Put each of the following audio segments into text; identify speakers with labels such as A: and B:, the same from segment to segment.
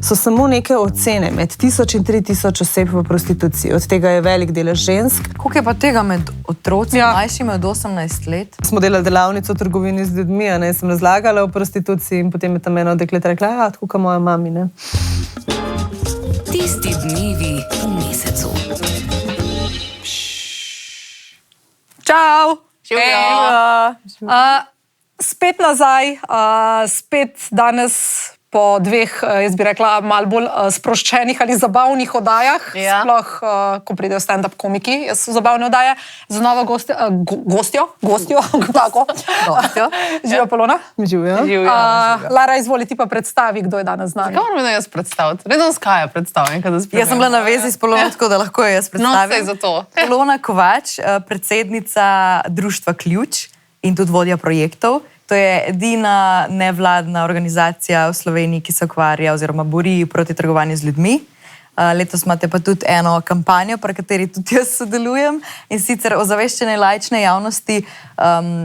A: so samo neke ocene med 1000 in 3000 oseb v prostituciji. Od tega je velik delež žensk.
B: Koliko je pa tega med otroci, mlajšimi od 18 let?
A: Smo delali delavnico v trgovini z ljudmi, ne, sem razlagala o prostituciji in potem je tam eno deklet rekla, ja, tako kot moja mami, ne.
C: Tisti dnevi v mesecu.
D: Čau! Spet nazaj, spet danes po dveh, jaz bi rekla, malo bolj sproščenih ali zabavnih oddajah, sploh, ko pridejo stand-up komiki, jaz so zabavne oddaje, z novo gostjo, tako. Živijo Polona.
A: Živijo.
D: Lara, izvoli, ti pa predstavi, kdo je danes z nami.
E: Zakaj moram jaz predstaviti? Redno Skaja predstavim, kada spremljam.
B: Jaz sem bila na vezi s Polono, tako da lahko jaz predstavim.
E: No, sej za to.
B: Polona Kovač, predsednica Društva Ključ in tudi vodja projektov. To je edina nevladna organizacija v Sloveniji, ki se ukvarja oziroma bori proti trgovanju z ljudmi. Letos imate pa tudi eno kampanjo, pri kateri tudi jaz sodelujem, in sicer ozaveščanje laične javnosti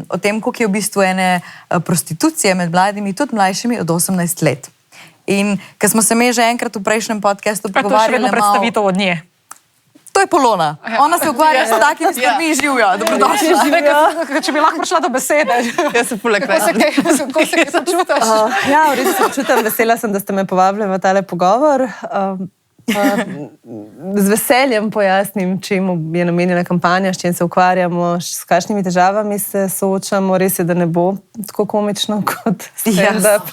B: o tem, koliko je v bistvu ene prostitucije med mladimi, tudi mlajšimi od 18 let. In ker smo se mi že enkrat v prejšnjem podcastu pogovarjali...
D: To je še vedno predstavitev od nje.
B: To je Polona. Ona se ukvarja s takimi stvarmi in živja. Dobrodošla.
D: Če bi lahko prišla do besede.
E: Jaz se pule kraj.
D: Kako se kaj začutaš?
A: Ja, v redu se počutam, vesela sem, da ste me povabili v tale pogovor. Z veseljem pojasnim, čemu je namenjena kampanja, s čim se ukvarjamo, s kakšnimi težavami se soočamo. Res je, da ne bo tako komično kot stand-up.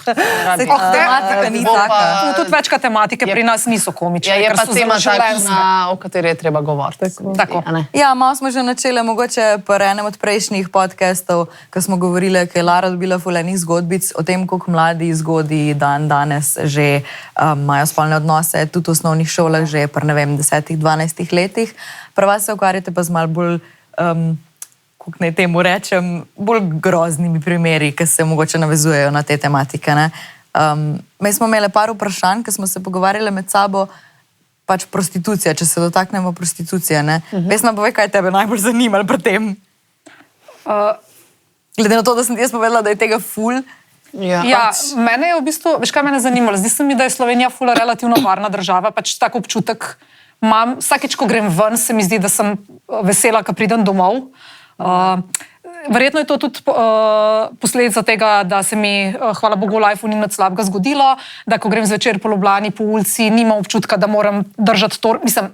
B: Tematika ni taka.
D: Tudi večkrat tematike pri nas niso komične.
E: Je
D: ker
E: pa
D: so
E: tema
D: zelo življenjske.
E: takšna, o kateri je treba govoriti.
D: Tako.
B: Ja, malo smo že načeli, mogoče po enem od prejšnjih podcastov, ko smo govorili, ker je Lara dobila ful enih zgodbic o tem, koliko mladi zgodi danes že imajo spolne odnose, tudi v osnovnih šolah že pri, ne vem, 10-12 letih. Pri vas se ukvarjate pa z malo bolj, kako naj temu rečem, bolj groznimi primeri, ki se mogoče navezujejo na te tematike. Mi smo imeli par vprašanj, ki smo se pogovarjali med sabo, pač prostitucija, če se dotaknemo prostitucije. Vesna, povej, kaj tebe najbolj zanimalo pri tem? Glede na to, da sem ti jaz povedala, da je tega ful.
D: Ja, mene je v bistvu, veš kaj mene zanimalo, zdi se mi, da je Slovenija ful relativno varna država, pač tak občutek imam, vsakeč, ko grem ven, se mi zdi, da sem vesela, ko pridem domov. Verjetno je to tudi posledica tega, da se mi, hvala Bogu, v lifeu ni nič slabega zgodilo, da ko grem zvečer po Ljubljani, po ulici, nimam občutka, da moram držati to, mislim,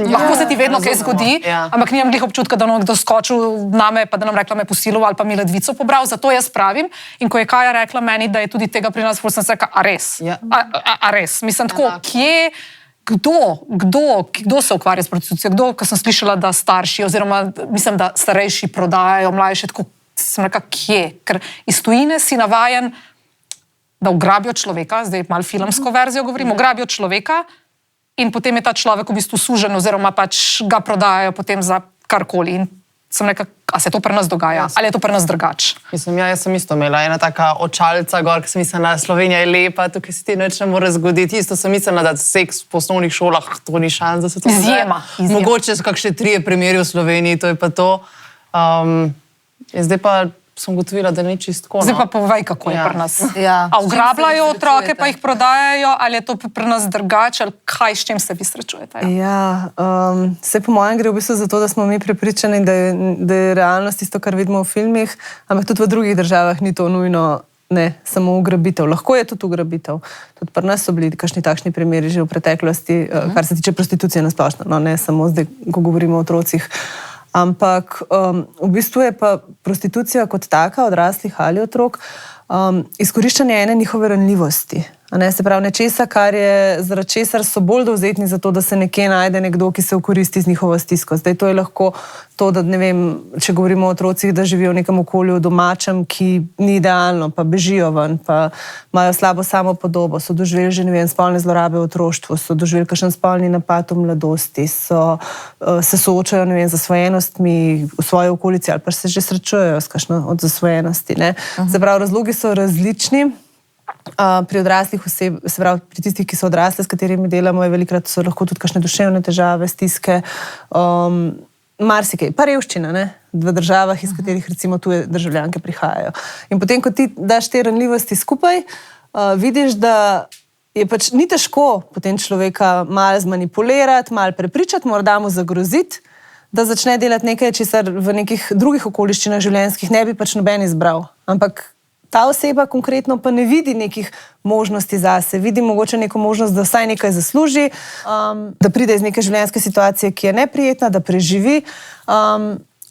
D: lahko se ti vedno kaj zgodi, ampak nimam glih občutka, da nekdo skočil name, pa da nam rekla me posiloval ali pa mi ledvico pobral, zato jaz pravim. In ko je Kaja rekla meni, da je tudi tega pri nas, sem se rekla, a res? A res? Mislim, tako, kje... Kdo se ukvarja s prostitucijo? Kdo, ko sem slišala, da starši, oziroma mislim, da starejši prodajajo mlajše, tako sem rekla, kje? Ker iz tujine si navajen, da ugrabijo človeka, zdaj malo filmsko verzijo govorim, ugrabijo človeka in potem je ta človek v bistvu sužen, oziroma pač ga prodajajo potem za karkoli. In sem rekla, a se to pri nas dogaja? Ali je to pri nas drugače?
E: Mislim, jaz sem isto imela ena taka očalca gor, ki sem mislila, Slovenija je lepa, tukaj se ti nič ne more zgoditi. Isto sem mislila, da seks po osnovnih šolah, to ni šans, da se to
D: Izjema.
E: Mogoče so kakšne 3 primeri v Sloveniji, to je pa to. Zdaj pa sem gotovila, da ni čist tako.
D: Zdaj pa povej, kako je pri nas.
B: Ja.
D: A ugrabljajo otroke, pa jih prodajajo, ali je to pri nas drugače, ali kaj, s čim se vi srečujete?
A: Ja, vse po mojem gre v bistvu za to, da smo mi prepričani, da je realnost isto, kar vidimo v filmih, ampak tudi v drugih državah ni to nujno, ne, samo ugrabitev. Lahko je tudi ugrabitev. Tudi pri nas so bili kakšni takšni primeri že v preteklosti, kar se tiče prostitucije na splošno, no, ne samo zdaj, ko govorimo o otrocih. Ampak v bistvu je pa prostitucija kot taka, odraslih ali otrok, izkoriščanje ene njihove ranljivosti. Se pravi, nečesa, zaradi česar so bolj dovzetni za to, da se nekje najde nekdo, ki se okoristi z njihovo stisko. Zdaj to je lahko to, da ne vem, če govorimo o otrocih, da živijo v nekem okolju domačem, ki ni idealno, pa bežijo ven, pa imajo slabo samopodobo, so doživeli že, ne vem, spolne zlorabe v otroštvu, so doživeli kakšen spolni napad v mladosti, se soočajo, ne vem, z zasvojenostmi v svoji okolici ali pa se že srečujejo s kakšno od zasvojenosti, ne. Se pravi, razlogi so različni. Pri odraslih oseb, se pravi, pri tistih, ki so odrasle, s katerimi delamo, je velikrat so lahko tudi kakšne duševne težave, stiske, marsikaj, pa revščina, ne, v državah, iz katerih recimo tuje državljanke prihajajo. In potem, ko ti daš te ranljivosti skupaj, vidiš, da je pač ni težko potem človeka malo zmanipulirati, malo prepričati, morda mu zagroziti, da začne delati nekaj, česar v nekih drugih okoliščinah življenjskih ne bi pač noben izbral. Ampak ta oseba konkretno pa ne vidi nekih možnosti zase, vidi mogoče neko možnost, da vsaj nekaj zasluži, da pride iz neke življenjske situacije, ki je neprijetna, da preživi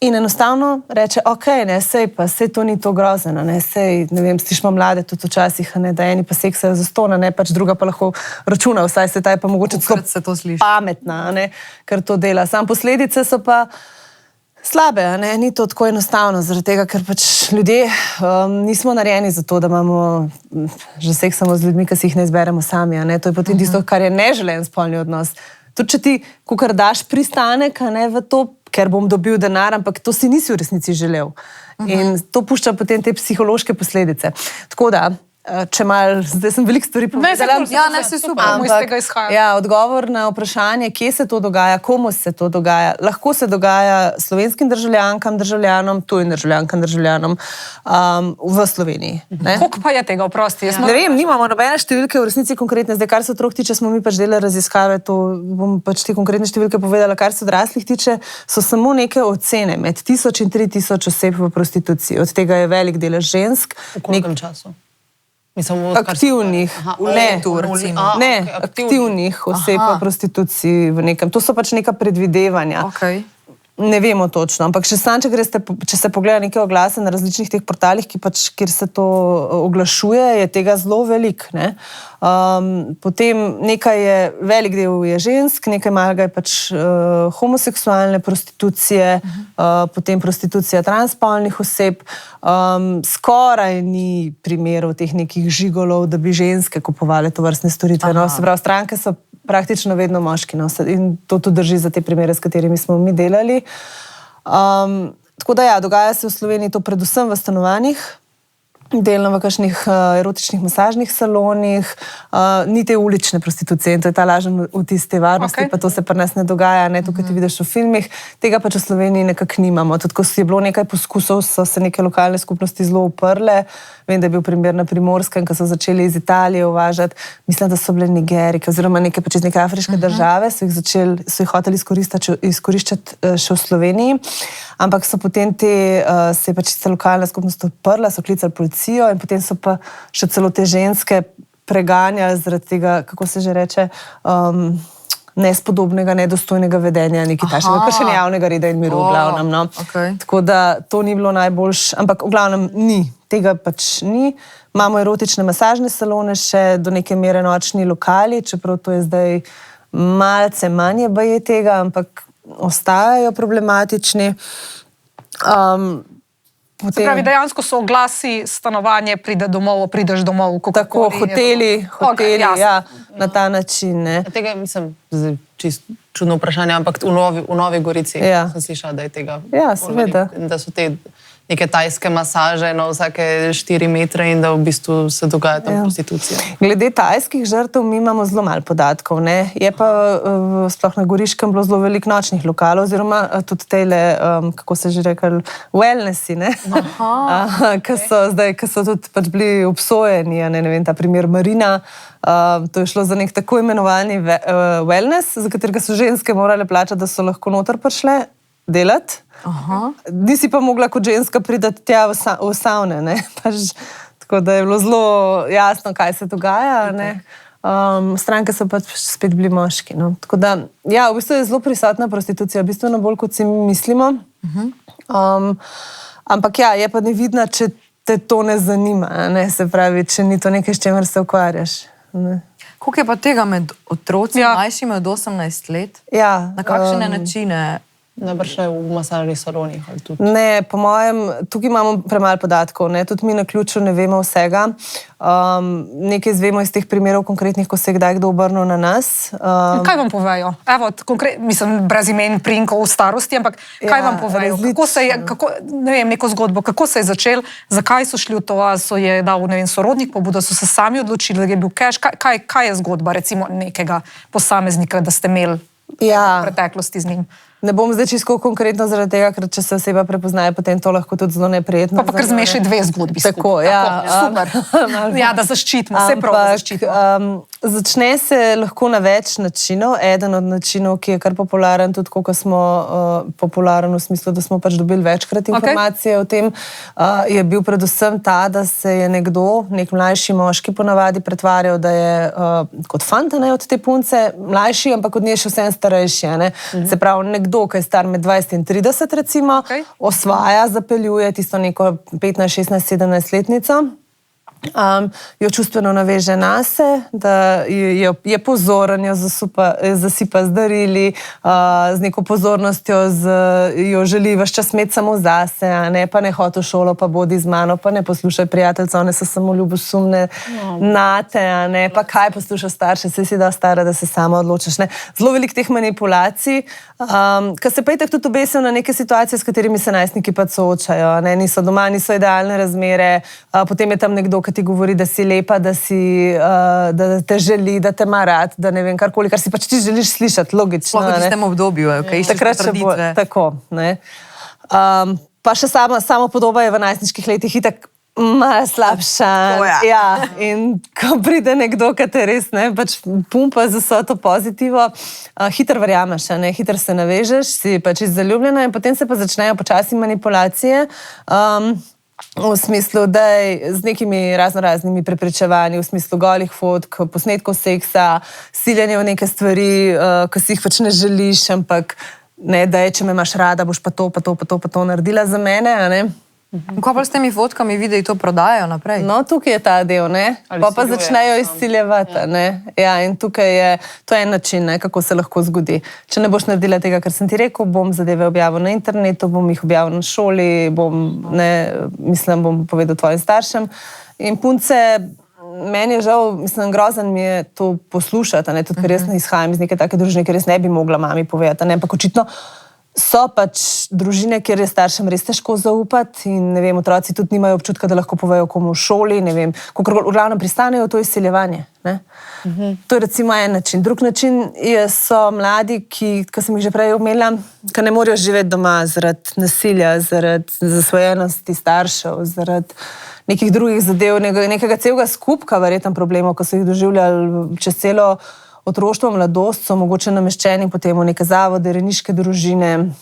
A: in enostavno reče, ok, ne, sej to ni to grozno, ne, sej, ne vem, slišimo mlade tudi včasih, ne, da eni pa seksajo za stona, ne, pač druga pa lahko računa, vsaj se ta je pa mogoče
B: se to sliši.
A: pametna, ne, ker to dela. Sam posledice so pa slabe, ne? Ni to tako enostavno, zaradi tega, ker pač ljudje nismo narejeni za to, da imamo, že seksamo z ljudmi, ki si jih ne izberemo sami, ne? To je potem tisto, kar je neželen spolni odnos. Tudi če ti, kakor daš pristanek, ne, v to, ker bom dobil denar, ampak to si nisi v resnici želel. In to pušča potem te psihološke posledice. Tako da, če mal, zdaj sem veliko stvari povedala.
B: Se super,
D: iz tega izhaja.
A: Ja, odgovor na vprašanje, kje se to dogaja, komu se to dogaja. Lahko se dogaja slovenskim državljankam, državljanom, tujim državljankam, državljanom v Sloveniji.
D: Koliko pa je tega, oprosti?
A: Ne vem, nimamo nobene številke v resnici konkretne. Zdaj, kar se otrok tiče, smo mi pač delali raziskave, to bom pač te konkretne številke povedala. Kar se odraslih tiče, so samo neke ocene med 1000 in 3000 oseb v prostituciji. Od tega je velik delež žensk.
E: V kolikem času?
A: Aktivnih, aktivnih oseb v prostituciji v nekem. To so pač neka predvidevanja.
B: Okay.
A: Ne vemo točno, ampak še sam, če se pogleda neke oglase na različnih teh portalih, kjer se to oglašuje, je tega zelo velik. Potem nekaj je, velik del je žensk, nekaj malega je pač homoseksualne prostitucije, potem prostitucija transspolnih oseb. Skoraj ni primerov teh nekih žigolov, da bi ženske kupovale tovrstne storitve. No, se pravi, stranke so praktično vedno moški, no, in to tudi drži za te primere, s katerimi smo mi delali. Tako da ja, dogaja se v Sloveniji to predvsem v stanovanjih, delno v kakšnih erotičnih masažnih salonih, ni te ulične prostitucije in to je ta lažen vtis te varnosti, pa to se pri nas ne dogaja, ne, tukaj ti vidiš v filmih, tega pač v Sloveniji nekako nimamo. Tudi ko je bilo nekaj poskusov, so se neke lokalne skupnosti zelo uprle. Vem, da je bil primer na Primorskem, ko so začeli iz Italije uvažati, mislim, da so bile Nigerike oziroma neke pač iz neke afriške države, so jih hoteli izkoriščati še v Sloveniji, ampak so potem se je pač lokalna skupnost odprla, so klicali policijo in potem so pa še celo te ženske preganjali zaradi tega, kako se že reče, nespodobnega, nedostojnega vedenja, nekaj takšnega, kršenja javnega reda in miru, v glavnem. No.
B: Okay.
A: Tako da to ni bilo najboljš, ampak v glavnem ni, tega pač ni. Imamo erotične masažne salone, še do neke mere nočni lokali, čeprav to je zdaj malce manje baje tega, ampak ostajajo problematični.
D: Se pravi, dejansko so oglasi, stanovanje, prideš domov.
A: Tako, hoteli, ja, na ta način. Ne.
E: Tega mislim, čisto čudno vprašanje, ampak v Novi Gorici sem slišala, da je tega.
A: Ja, seveda.
E: Da so te neke tajske masaže na vsake 4 metre in da v bistvu se dogaja tam prostitucija.
A: Glede tajskih žrtev mi imamo zelo malo podatkov. Ne? Je pa sploh na Goriškem bilo zelo veliko nočnih lokalov, oziroma tudi tele, kako se že rekel, wellnessi, ki so tudi pač bili obsojeni. Ne vem, ta primer Marina, to je šlo za nek tako imenovani wellness, za katerega so ženske morale plačati, da so lahko noter prišle delati. Nisi pa mogla kot ženska priti tja v savne. Tako da je bilo zelo jasno, kaj se dogaja. Stranke so pa spet bili moški. No. Tako da, ja, v bistvu je zelo prisotna prostitucija, bistveno bolj, kot si mislimo. Ampak ja, je pa nevidna, če te to ne zanima. Ne? Se pravi, če ni to nekaj, s čemer se ukvarjaš. Ne?
B: Koliko je pa tega med otroci, mlajšimi od 18 let?
A: Ja,
B: na kakšne načine?
E: Najbrž ne v masažnih salonih ali tudi?
A: Ne, po mojem, tukaj imamo premalo podatkov, ne? Tudi mi na ključu ne vemo vsega. Nekaj izvemo iz teh primerov konkretnih, ko se je kdaj kdo obrnil na nas.
D: Kaj vam povejo? Evo, mislim, brez imen, prinkov v starosti, ampak kaj vam povejo? Kako se je, ne vem, neko zgodbo, kako se je začel, zakaj so šli v to, a so je dal, ne vem, sorodnik pobudo, so se sami odločili, da je bil cash, kaj je zgodba, recimo nekega posameznika, da ste imeli v preteklosti z njim?
A: Ne bom zdaj čisto konkretno zaradi tega, ker če se oseba prepoznaje, potem to lahko tudi zelo neprijetno.
D: Pa kar zmeši dve zgodbi.
A: Tako, ja.
D: Super. Ja, da zaščitimo, vse prav, da zaščitimo.
A: Začne se lahko na več načinov. Eden od načinov, ki je kar popularen, tudi ko smo popularen v smislu, da smo pač dobili večkrat informacije o tem, je bil predvsem ta, da se je nekdo, nek mlajši moški ponavadi pretvarjal, da je kot fanta, ne, od te punce, mlajši, ampak od nje še vsem starejši. Se pravi, nekdo, ki je star med 20 in 30, recimo, osvaja, zapeljuje tisto neko 15, 16, 17 letnico. Jo čustveno naveže na se, da je pozoren, jo zasipa z darili, z neko pozornostjo jo želi ves čas imeti samo zase, ne, pa ne hodi v šolo, pa bodi z mano, pa ne poslušaj prijateljca, one so samo ljubosumne nate, ne, pa kaj poslušaš starše, saj si da stara, da se sama odločaš. Ne. Zelo veliko teh manipulacij, ki se pa itak tudi obesijo na neke situacije, s katerimi se najstniki pa soočajo. Ne. Niso doma, niso idealne razmere, potem je tam nekdo, ti govori, da si lepa, da te želi, da te ima rad, da ne vem, karkoli, kar si pač ti želiš slišati, logično.
B: Lahko v tistem obdobju, kaj iščeš potrditve.
A: Tako, ne. Pa še samo podoba je v najstniških letih itak malo slabša. Ja, in ko pride nekdo, ki te res ne, pač pumpa za vso to pozitivo, hitro verjameš, ne, hitro se navežeš, si pač zaljubljena in potem se pa začnejo počasi manipulacije, v smislu, da z nekimi raznoraznimi prepričevanji, v smislu golih fotk, posnetkov seksa, siljenja v neke stvari, ki si jih pač ne želiš, ampak ne, da je, če me imaš rada, boš pa to naredila za mene, a ne?
B: Kaj pa s temi fotkami videi to prodajajo naprej?
A: No, tukaj je ta del, ne? Pa začnejo izsiljevati, ne? Ja, in tukaj je, to je en način, ne, kako se lahko zgodi. Če ne boš naredila tega, kar sem ti rekel, bom zadeve objavil na internetu, bom jih objavil na šoli, bom povedal tvojim staršem. In punce, meni je žal, grozen mi je to poslušati, ne? Tudi ker jaz ne izhajam iz neke take družine, ker res ne bi mogla mami povedati, ne? Ampak očitno so pač družine, kjer je staršem res težko zaupati in, ne vem, otroci tudi nimajo občutka, da lahko povejo komu v šoli, ne vem, v glavnem pristanejo to izsiljevanje, ne. To je recimo en način. Drug način so mladi, ki sem jih že prej omenila, ki ne morejo živeti doma zaradi nasilja, zaradi zasvojenosti staršev, zaradi nekih drugih zadev, nekega celega skupka verjetno problemov, ko so jih doživljali čez celo otroštvo, mladost, so mogoče nameščeni potem v neke zavode, rejniške družine,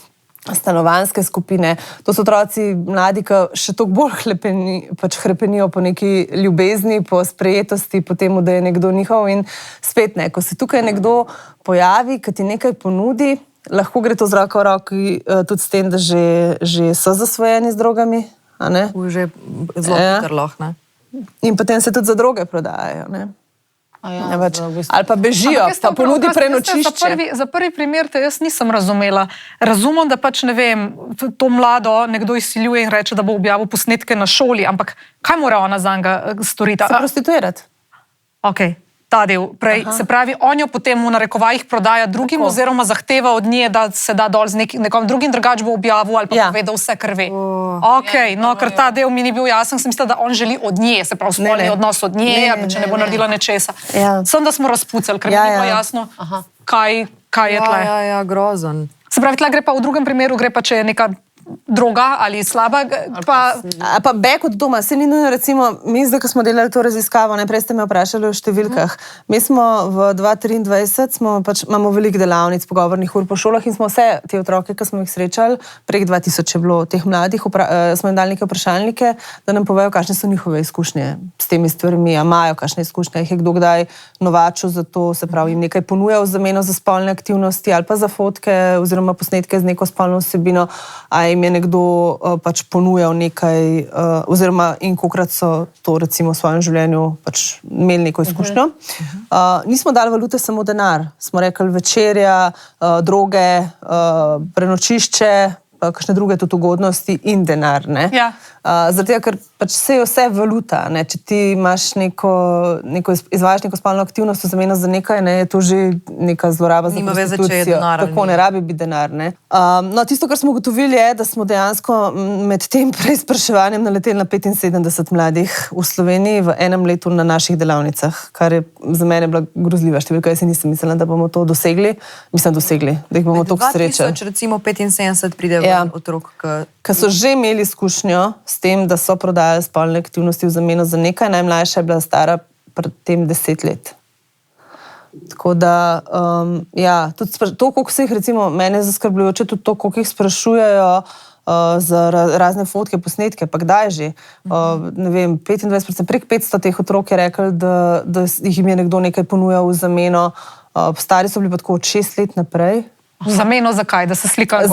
A: stanovanjske skupine. To so otroci mladi, ki še toliko bolj hrepenijo po neki ljubezni, po sprejetosti, po temu, da je nekdo njihov in spet ne. Ko se tukaj nekdo pojavi, ki ti nekaj ponudi, lahko gre to z roko v roki tudi s tem, da že so zasvojeni z drogami, a ne?
B: Že zelo hitro lahko, ne?
A: In potem se tudi za droge prodajajo, ne? Ali pa bežijo, pa ponudi prenočišče.
D: Za prvi primer te jaz nisem razumela. Razumem, da pač, ne vem, to mlado nekdo izsiljuje in reče, da bo objavil posnetke na šoli, ampak kaj mora ona za njega storiti?
A: Se prostituirati.
D: Ok, ta del. Se pravi, on jo potem v narekovajih prodaja drugim oziroma zahteva od nje, da se da dol z nekom drugim, drugač bo objavil ali pa povedal vse, kar ve. Ok, no, ker ta del mi ni bil jasen, sem mislila, da on želi od nje, se pravi, spolni odnos od nje, če ne bo naredila nečesa. Sem, da smo razpucali, ker mi ni bilo jasno, kaj je tle.
B: Ja, grozen.
D: Se pravi, tle gre pa v drugem primeru, gre pa, če je neka droga ali slaba,
A: pa bek od doma. Se ni nujno, recimo, mi zdaj, ko smo delali to raziskavo, najprej ste me vprašali o številkah. Mi smo v 2023, imamo veliko delavnic, pogovornih ur po šolah in smo vse te otroke, ki smo jih srečali, prek 2000 je bilo teh mladih, smo jim dali neke vprašalnike, da nam povejo, kakšne so njihove izkušnje s temi stvarmi, a imajo kakšne izkušnje, jih je kdo kdaj novačil za to, se pravi, jim nekaj ponuja v zameno za spolne aktivnosti ali pa za fotke oziroma posnetke z neko spolno vsebino, a jim je nekdo pač ponujal nekaj, oziroma in kolikrat so to recimo v svojem življenju pač imeli neko izkušnjo. Nismo dali valute samo denar, smo rekli večerja, droge, prenočišče, kakšne druge tudi ugodnosti in denar, ne? Zaradi tega, ker pač je vse valuta. Ne? Če ti imaš izvajaš neko spolno aktivnost v zameno za nekaj, ne, je to že neka zloraba za
B: Nima veze,
A: prostitucijo.
B: če je denar ali
A: Tako,
B: ni.
A: ne rabi biti denar. Ne? No, tisto, kar smo ugotovili, je, da smo dejansko med tem preizpraševanjem naleteli na 75 mladih v Sloveniji v enem letu na naših delavnicah, kar je za mene bila grozljiva številka. Jaz si nisem mislila, da bomo to dosegli. Mislim, dosegli, da jih bomo toliko srečali.
B: 2000, recimo 75 pride
A: Ja.
B: otrok,
A: Ki so že imeli izkušnjo s tem, da so prodajali spolne aktivnosti v zameno za nekaj, najmlajša je bila stara pred tem 10 let. Tako da, ja, tudi to, koliko se jih, recimo, mene je zaskrbljujoče, tudi to, koliko jih sprašujejo za razne fotke, posnetke, pa kdaj že. Ne vem, 25%, prek 500 teh otrok je rekel, da jim je nekdo nekaj ponujal v zameno. Stari so bili pa tako od 6 let naprej.
D: V zameno za kaj? Da se slikajo?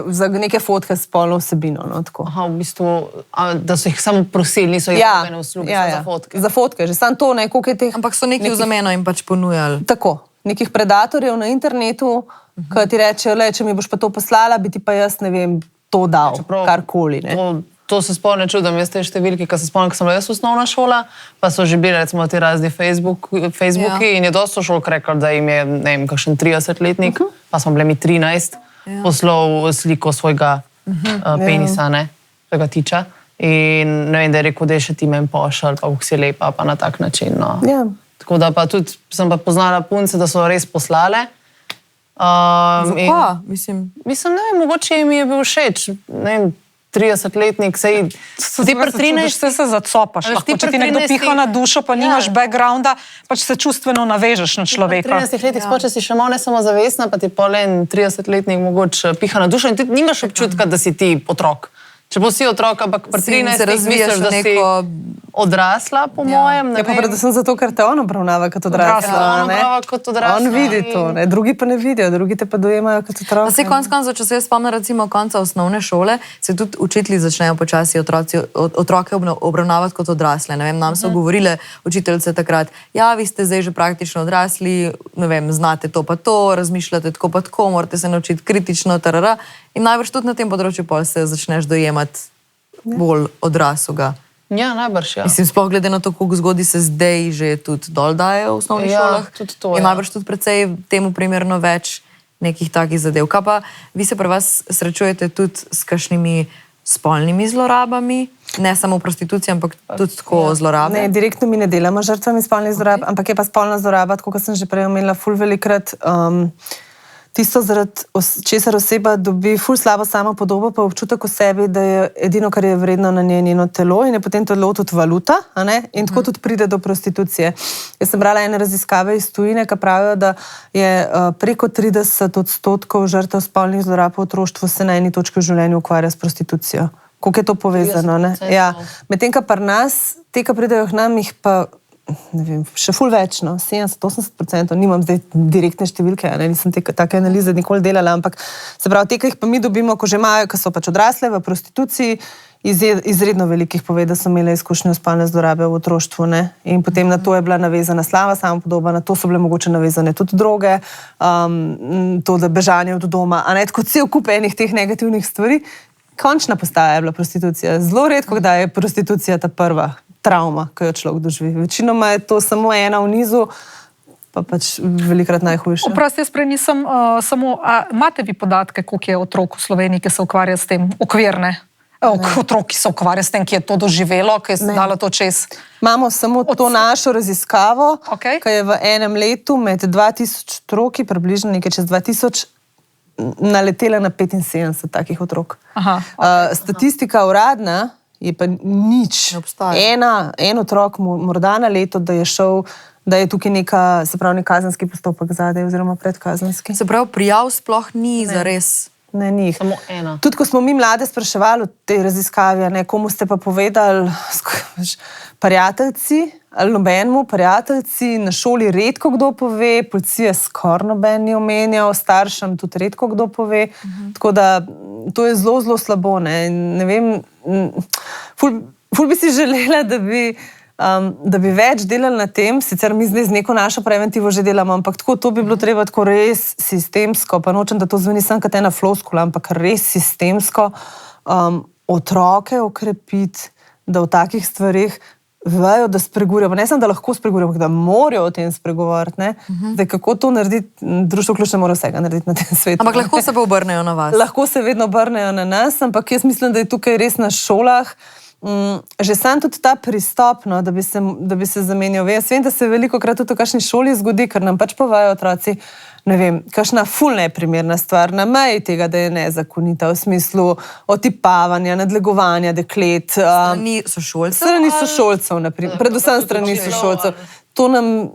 A: Za neke fotke s spolno vsebino. No, tako.
E: Aha, v bistvu, da so jih samo prosili, niso jih nobene usluge, so za fotke.
A: Za fotke, že samo to, ne, koliko je teh.
B: ampak so neki v zameno jim pač ponujali.
A: Tako, nekih predatorjev na internetu, ki ti rečejo, le, če mi boš pa to poslala, bi ti pa jaz, ne vem, to dal, karkoli. Ne.
E: To se spomnim, čudom, jaz te številke, ko se spomnim, ko sem bila jaz osnovna šola, pa so že bili recimo ti razni Facebooki in je dosto šolk rekel, da jim je, ne vem, kakšen 30-letnik, pa smo bili mi 13, poslal sliko svojega penisa, ne, svojega tiča. In ne vem, da je rekel, da je še ti meni pošalj, pa kako si lepa, pa na tak način. No.
A: Ja.
E: Tako da pa tudi sem pa poznala punce, da so res poslale.
B: Zakaj? Mislim,
E: ne vem, mogoče jim je bil všeč, ne vem, 30-letnik, sej ti pri 13.
D: Se zacopaš,
E: Ali
D: lahko,
E: ti
D: če
E: pri
D: ti nekdo
E: 13
D: piha na dušo, pa nimaš
E: Ja.
D: backgrounda, pač se čustveno navežeš na
E: Pri
D: človeka.
E: 13 letih, če si še malo ne samozavestna, pa ti pol en 30-letnik mogoče piha na dušo in ti nimaš občutka, da si ti otrok. Če bo si otrok, ampak pri
B: Se
E: 13
B: razvijaš
E: misliš, da
B: v
E: si
B: neko-
E: odrasla, po mojem.
A: Ja, pa predvsem zato, ker te on obravnava kot
D: Odrasla,
A: odrasla.
E: on
A: ne.
E: obravnava kot odrasla
A: On vidi
E: in-
A: to, ne. Drugi pa ne vidijo, drugi te pa dojemajo kot otroka.
B: Pa se konec koncev, če se jaz spomnim recimo konca osnovne šole, se tudi učitelji začnejo počasi otroke obravnavati kot odrasle. Ne vem, nam so govorile učiteljice takrat, ja, vi ste zdaj že praktično odrasli, ne vem, znate to pa to, razmišljate tako pa tako, morate se naučiti kritično, tarara. In najbrž tudi na tem področju pol se začneš dojemati bolj odraslega.
E: Ja, najbrž, ja.
B: Mislim, sploh glede na to, koliko zgodij se zdaj že tudi dol dajo v osnovnih
E: Ja,
B: šolah.
E: tudi to,
B: je
E: ja.
B: najbrž tudi precej temu primerno več nekih takih zadev. Kaj pa vi se pri vas srečujete tudi s kakšnimi spolnimi zlorabami? Ne samo prostitucija, ampak tudi tako zlorabe?
A: Ne, direktno mi ne delamo žrtvami spolnih zlorab, ampak je pa spolna zloraba, tako kot sem že prej omenila, ful velikrat. Tisto, zaradi česar oseba dobi ful slabo samopodobo, pa občutek o sebi, da je edino, kar je vredno na njeno telo in je potem telo tudi valuta, a ne? In tako tudi pride do prostitucije. Jaz sem brala ene raziskave iz tujine, ki pravijo, da je preko 30% žrtev spolnih zlorab v otroštvu se na eni točki v življenju ukvarja s prostitucijo. Koliko je to povezano, ne?
E: 30%.
A: Ja. Medtem, kar pri nas, te, ki pridejo k nam, jih pa ne vem, še ful več, no, 70-80%, nimam zdaj direktne številke, ne, nisem take analize nikoli delala, ampak se pravi, te, ki jih pa mi dobimo, ko že imajo, ki so pač odrasle v prostituciji, izredno velikih pove, da so imele izkušnje spolne zlorabe v otroštvu, ne, in potem na to je bila navezana slaba samopodoba, na to so bile mogoče navezane tudi droge, to, da bežanje od doma, a ne, tako cel kup enih teh negativnih stvari. Končna postaja je bila prostitucija. Zelo redko, kdaj je prostitucija ta prva travma, ki jo človek doživi. Večinoma je to samo ena v nizu, pa pač velikrat najhujša.
D: Oprosti, jaz prej nisem samo, a imate vi podatke, koliko je otrok v Sloveniji, ki se ukvarja s tem, okvirne? Otrok, ki se ukvarja s tem, ki je to doživelo, ki je se dalo to čez.
A: Imamo samo to našo raziskavo,
D: Okej.
A: ki je v enem letu med 2000 otroki, približno nekaj čez 2000, naletela na 75 takih otrok.
D: Aha,
A: Statistika uradna je pa nič.
B: Ne obstaja.
A: En otrok morda na leto, da je šel, da je tukaj neka, se pravi, nek kazenski postopek zadaj oziroma predkazenski.
B: Se pravi, prijav sploh ni za res.
A: Ne, njih.
E: Samo ena.
A: Tudi, ko smo mi mlade spraševali v tej raziskavi, ne, komu ste pa povedali, prijateljci, ali nobenemu, prijateljci, na šoli redko kdo pove, policija skoraj noben ni omenjal, staršem tudi redko kdo pove. Tako da to je zelo, zelo slabo. Ne vem, ful bi si želela, da bi več delali na tem, sicer mi zdaj z neko našo preventivo že delamo, ampak tako, to bi bilo treba tako res sistemsko, pa nočem, da to zveni samo kot ena floskula, ampak res sistemsko otroke okrepiti, da v takih stvarih vejo, da spregovorijo. Ne samo, da lahko spregovorijo, ampak da morajo o tem spregovoriti. Zdaj, kako to narediti, društvo Ključ ne more vsega narediti na tem svetu.
B: Ampak lahko se pa obrnejo na vas.
A: Lahko se vedno obrnejo na nas, ampak jaz mislim, da je tukaj res na šolah že sam tudi ta pristop, no, da bi se zamenjal. Jaz vem, da se veliko krat tudi v kakšni šoli zgodi, ker nam pač povajo otroci, ne vem, kakšna ful neprimerna stvar na meji tega, da je nezakonita v smislu otipavanja, nadlegovanja deklet.
B: Strani sošolcev?
A: Strani sošolcev, predvsem strani sošolcev. To nam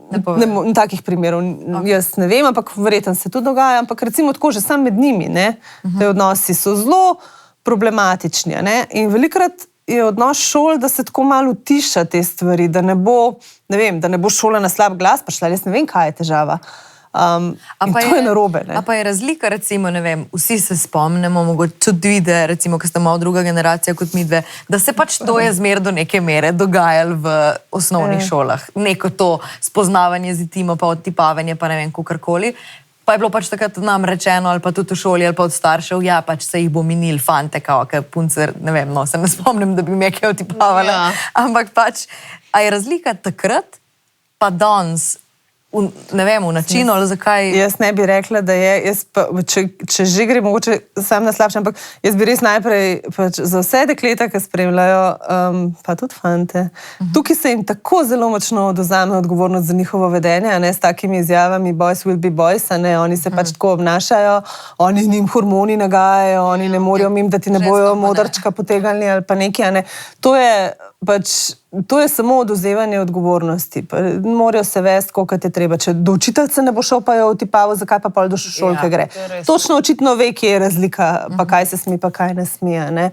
A: takih primerov jaz ne vem, ampak verjetno se to dogaja, ampak recimo tako že sam med njimi, ne, te odnosi so zelo problematični, ne, in velikrat je odnos šol, da se tako malo utiša te stvari, da ne bo, ne vem, da ne bo šola na slab glas prišla, jaz ne vem, kaj je težava. In to je narobe.
B: A pa je razlika, recimo, ne vem, vsi se spomnimo, mogoče tudi vide, recimo, ko ste malo druga generacija kot mi dve, da se pač to je zmer do neke mere dogajalo v osnovnih šolah. Neko to spoznavanje z intimom, pa odtipavanje, pa ne vem, kakorkoli. Pa je bilo pač takrat nam rečeno, ali pa tudi v šoli, ali pa od staršev, ja, pač se jih bo minil fante, kao, kaj punce, ne vem, no, se ne spomnim, da bi me kaj otipavala. Ja. Ampak pač, a je razlika takrat, pa danes, ne vem, v načinu, ali zakaj?
A: Jaz ne bi rekla, da je, jaz pa, če že gre mogoče sam na slabše, ampak jaz bi res najprej pač za vse dekleta, ki spremljajo, pa tudi fante, tukaj se jim tako zelo močno odvzame odgovornost za njihovo vedenje, ne, s takimi izjavami boys will be boys, ne, oni se pač tako obnašajo, oni njim hormoni nagajajo, oni ne morajo mim, da ti ne bojo modrčka potegnili ali pa nekaj, ne. To je samo odvzemanje odgovornosti. Morajo se vesti, koliko je treba. Če do učiteljca ne bo šel, pa jo otipavo, zakaj pa pol do šolke gre. Točno očitno ve, kje je razlika, pa kaj se smi, pa kaj ne smije. Ne?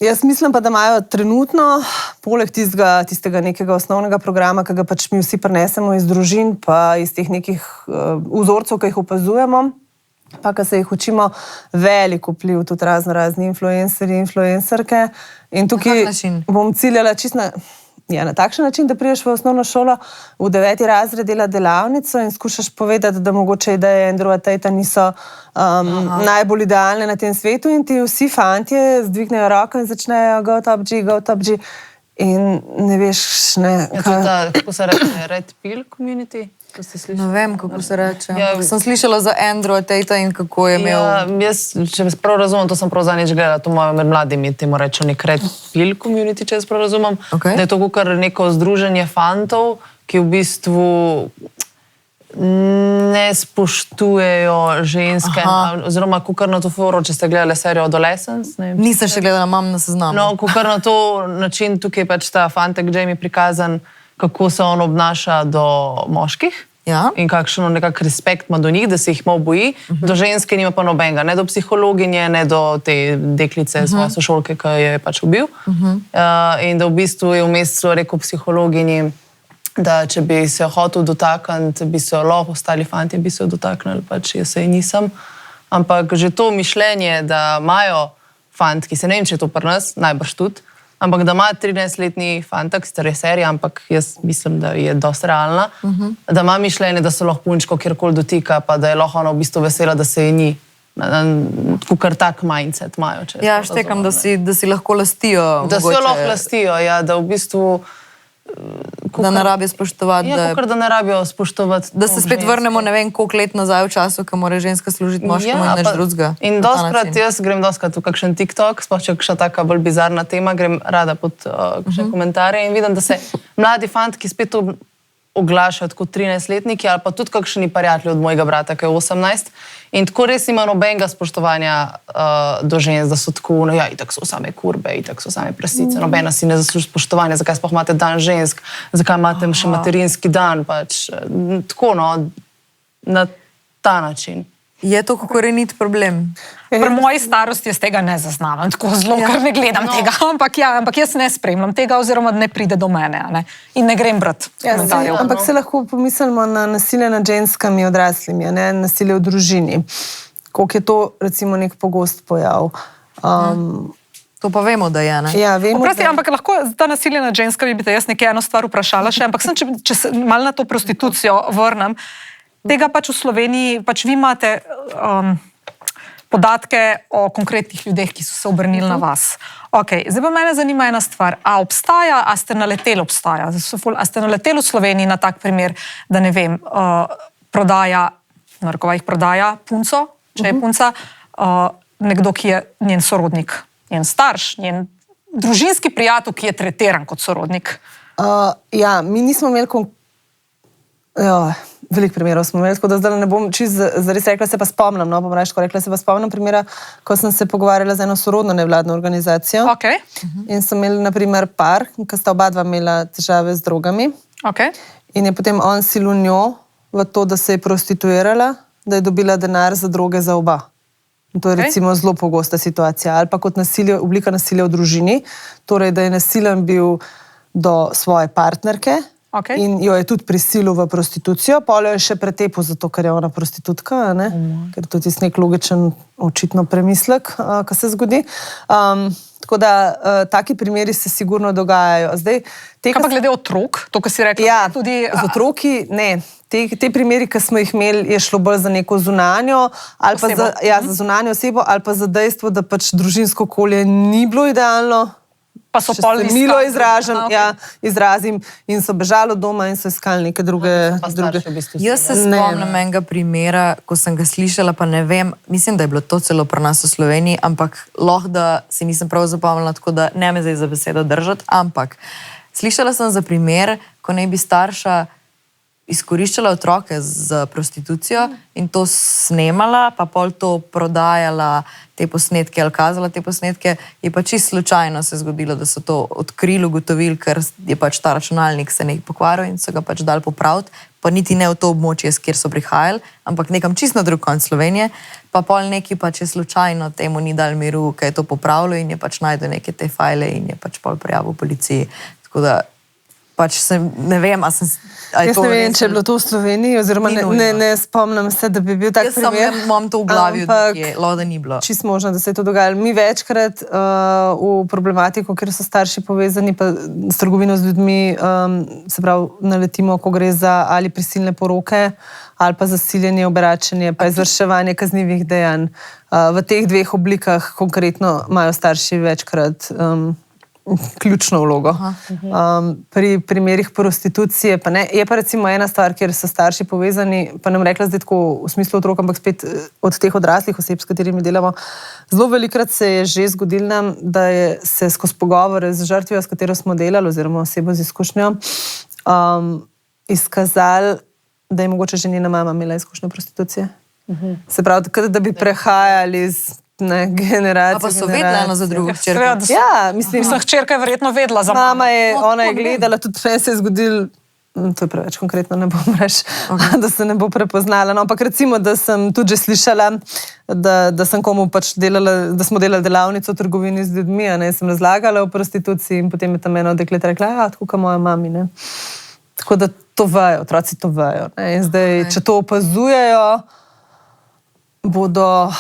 A: Jaz mislim pa, da imajo trenutno, poleg tistega nekega osnovnega programa, ki ga pač mi vsi prinesemo iz družin, pa iz teh nekih vzorcev, ki jih opazujemo, pa ki se jih učimo, veliko vpliv tudi razni influencerji, influencerke. In tukaj bom ciljala čisto na takšen način, da prideš v osnovno šolo, v 9. razred dela delavnico in skušaš povedati, da mogoče ideje Andrewa Tatea niso najbolj idealne na tem svetu in ti vsi fantje zdvignejo roko in začnejo go top G. In ne veš, ne.
E: Kako se reče, Red Pill community?
B: Ne vem, kako se reče. Ja, sem slišala za Andrewa Tatea in kako je imel...
E: Ja, jaz, če prav razumem, to sem prav zadnjič gledala, to mojo med mladimi temu rečo nek Red Pill community, če jaz prav razumem. Okay. Da je to kakor neko združenje fantov, ki v bistvu ne spoštujejo ženske, oziroma kakor na to foro, če ste gledali serijo Adolescence.
B: Nisem še gledala, imam na seznamu.
E: No, kakor na to način tukaj pač ta fantek Jamie prikazan, kako se on obnaša do moških in kakšen nekak respekt ima do njih, da se jih malo boji. Do ženske nima pa nobenega, ne do psihologinje, ne do te deklice, svoje sošolke, ki je pač ubil. In da v bistvu je vmes rekel psihologinji, da če bi se hotel dotakniti, bi se lahko ostali fanti bi se dotaknili, pač jaz se nisem. Ampak že to mišljenje, da imajo fantki, se ne vem, če je to pri nas, najbrž tudi, ampak da ima 13-letni fantak, sicer je serija, ampak jaz mislim, da je dosti realna, da ima mišljenje, da se lahko punčko kjerkoli dotika, pa da je lahko ona v bistvu vesela, da se je ni. Kukor tak mindset imajo.
B: Ja, štekam, da si lahko lastijo.
E: Da si jo lahko lastijo, ja, da v bistvu...
B: Da ne rabijo spoštovati.
E: Ja, kukor da ne rabijo spoštovati.
B: Da se spet vrnemo, ne vem, koliko let nazaj v času, ko mora ženska služiti moškemu in nič drugega.
E: In doskrat, jaz grem doskrat v kakšen TikTok, sploh če je kakšna taka bolj bizarna tema, grem rada pod kakšne komentarje in vidim, da se mladi fantki spet oglašajo kot 13-letniki ali pa tudi kakšni prijatelji od mojega brata, ki je 18. In tako res ima nobenega spoštovanja do žensk, da so tako, no ja, itak so same kurbe, itak so same prasice, nobena si ne zasluži spoštovanja, zakaj sploh imate dan žensk, zakaj imate še materinski dan, pač tako, no, na ta način.
B: Je to korenit problem?
D: Pri moji starosti jaz tega ne zaznavam, tako zelo, ker ne gledam tega, ampak jaz ne spremljam tega oziroma ne pride do mene, ne? In ne grem brati komentarjev.
A: Ampak se lahko pomislimo na nasilje nad ženskami odraslimi, ne? Nasilje v družini. Koliko je to recimo nek pogost pojav.
B: To pa vemo, da je, ne?
A: Ja, vemo,
D: Oprosti, ampak lahko ta nasilje nad ženskami bi te jaz nekaj eno stvar vprašala še, ampak če se malo na to prostitucijo vrnem, tega pač v Sloveniji, pač vi imate podatke o konkretnih ljudeh, ki so se obrnili na vas. Okay, zdaj pa mene zanima ena stvar. A ste naleteli a ste naleteli v Sloveniji na tak primer, da ne vem, prodaja, narekovajih prodaja punco, če je punca, nekdo, ki je njen sorodnik, njen starš, njen družinski prijatelj, ki je tretiran kot sorodnik.
A: Ja, mi nismo imeli veliko primerov smo imeli, tako da zdaj ne bom zares rekla, se pa spomnim, no, bom rečko rekla, se pa spomnim primera, ko sem se pogovarjala z eno sorodno nevladno organizacijo.
D: Okay.
A: In sem imeli, na primer, par, ki sta oba dva imela težave z drogami.
D: Okay.
A: In je potem on silil njo v to, da se je prostituirala, da je dobila denar za droge za oba. In to je recimo zelo pogosta situacija. Ali pa kot nasilje, oblika nasilja v družini, torej, da je nasilen bil do svoje partnerke, in jo je tudi prisilil v prostitucijo, pol jo je še pretepil zato, ker je ona prostitutka, ne? Ker to je tisti nek logičen, očitno premislek, ki se zgodi. Tako da taki primeri se sigurno dogajajo. Zdaj,
D: kaj pa glede otrok, to, kar si rekla?
A: Ja, tudi z otroki, ne. Te primeri, ki smo jih imeli, je šlo bolj za neko zunanjo, ali pa za zunanjo osebo, ali pa za dejstvo, da pač družinsko okolje ni bilo idealno.
D: Pa so pol
A: milo izrazim in so bežali od doma in so iskali neke druge.
B: Jaz se spomnim enega primera, ko sem ga slišala, pa ne vem, mislim, da je bilo to celo pri nas v Sloveniji, ampak lahko, da si nisem prav zapomnila, tako da ne me zdaj za besedo držati, ampak slišala sem za primer, ko naj bi starša izkoriščala otroke za prostitucijo in to snemala, pa pol to prodajala te posnetke ali kazala te posnetke, je pa čisto slučajno se zgodilo, da so to odkrili, ugotovili, ker je pač ta računalnik se nekaj pokvaril in so ga pač dali popraviti, pa niti ne v to območje, kjer so prihajali, ampak nekam čisto na drug konc Slovenije, pa pol neki pač je slučajno temu ni dal miru, kaj je to popravilo in je pač najdel neke te fajle in je pač pol prijavil policiji. Tako da pač ne vem,
A: Jaz ne vem, če je bilo to v Sloveniji, oziroma ne spomnim se, da bi bil tak primer.
B: Jaz imam to v glavi, da ni bilo.
A: Čisto možno, da se je to dogajalo. Mi večkrat v problematiko, ker so starši povezani pa s trgovino z ljudmi, se pravi, naletimo, ko gre za ali prisilne poroke, ali pa za siljenje, oberačenje, pa izvrševanje kaznivih dejanj. V teh dveh oblikah konkretno imajo starši večkrat ključno vlogo. Pri primerih prostitucije pa ne. Je pa recimo ena stvar, kjer so starši povezani, pa nam rekla zdaj tako v smislu otrok, ampak spet od teh odraslih oseb, s katerimi delamo. Zelo velikrat se je že zgodilo nam, da se skozi pogovore z žrtvijo, s katero smo delali, oziroma osebo z izkušnjo, izkazali, da je mogoče že njena mama imela izkušnjo prostitucije. Se pravi, da bi prehajali z generacijo.
B: Pa so vedela eno za drugo hčerko.
A: Ja, mislim,
D: hčerka je verjetno vedela za mama.
A: Ona je gledala, tudi meni se je zgodilo, to je preveč konkretno, ne bom reči, da se ne bo prepoznala. No, ampak recimo, da sem tudi že slišala, da sem komu pač delala, da smo delali delavnico v trgovini z ljudmi, a ne, sem razlagala o prostituciji in potem je tam eno deklet rekla, ja, tako kot moja mami, ne. Tako da to vejo, otroci to vejo. In zdaj, če to opazujejo, bodo...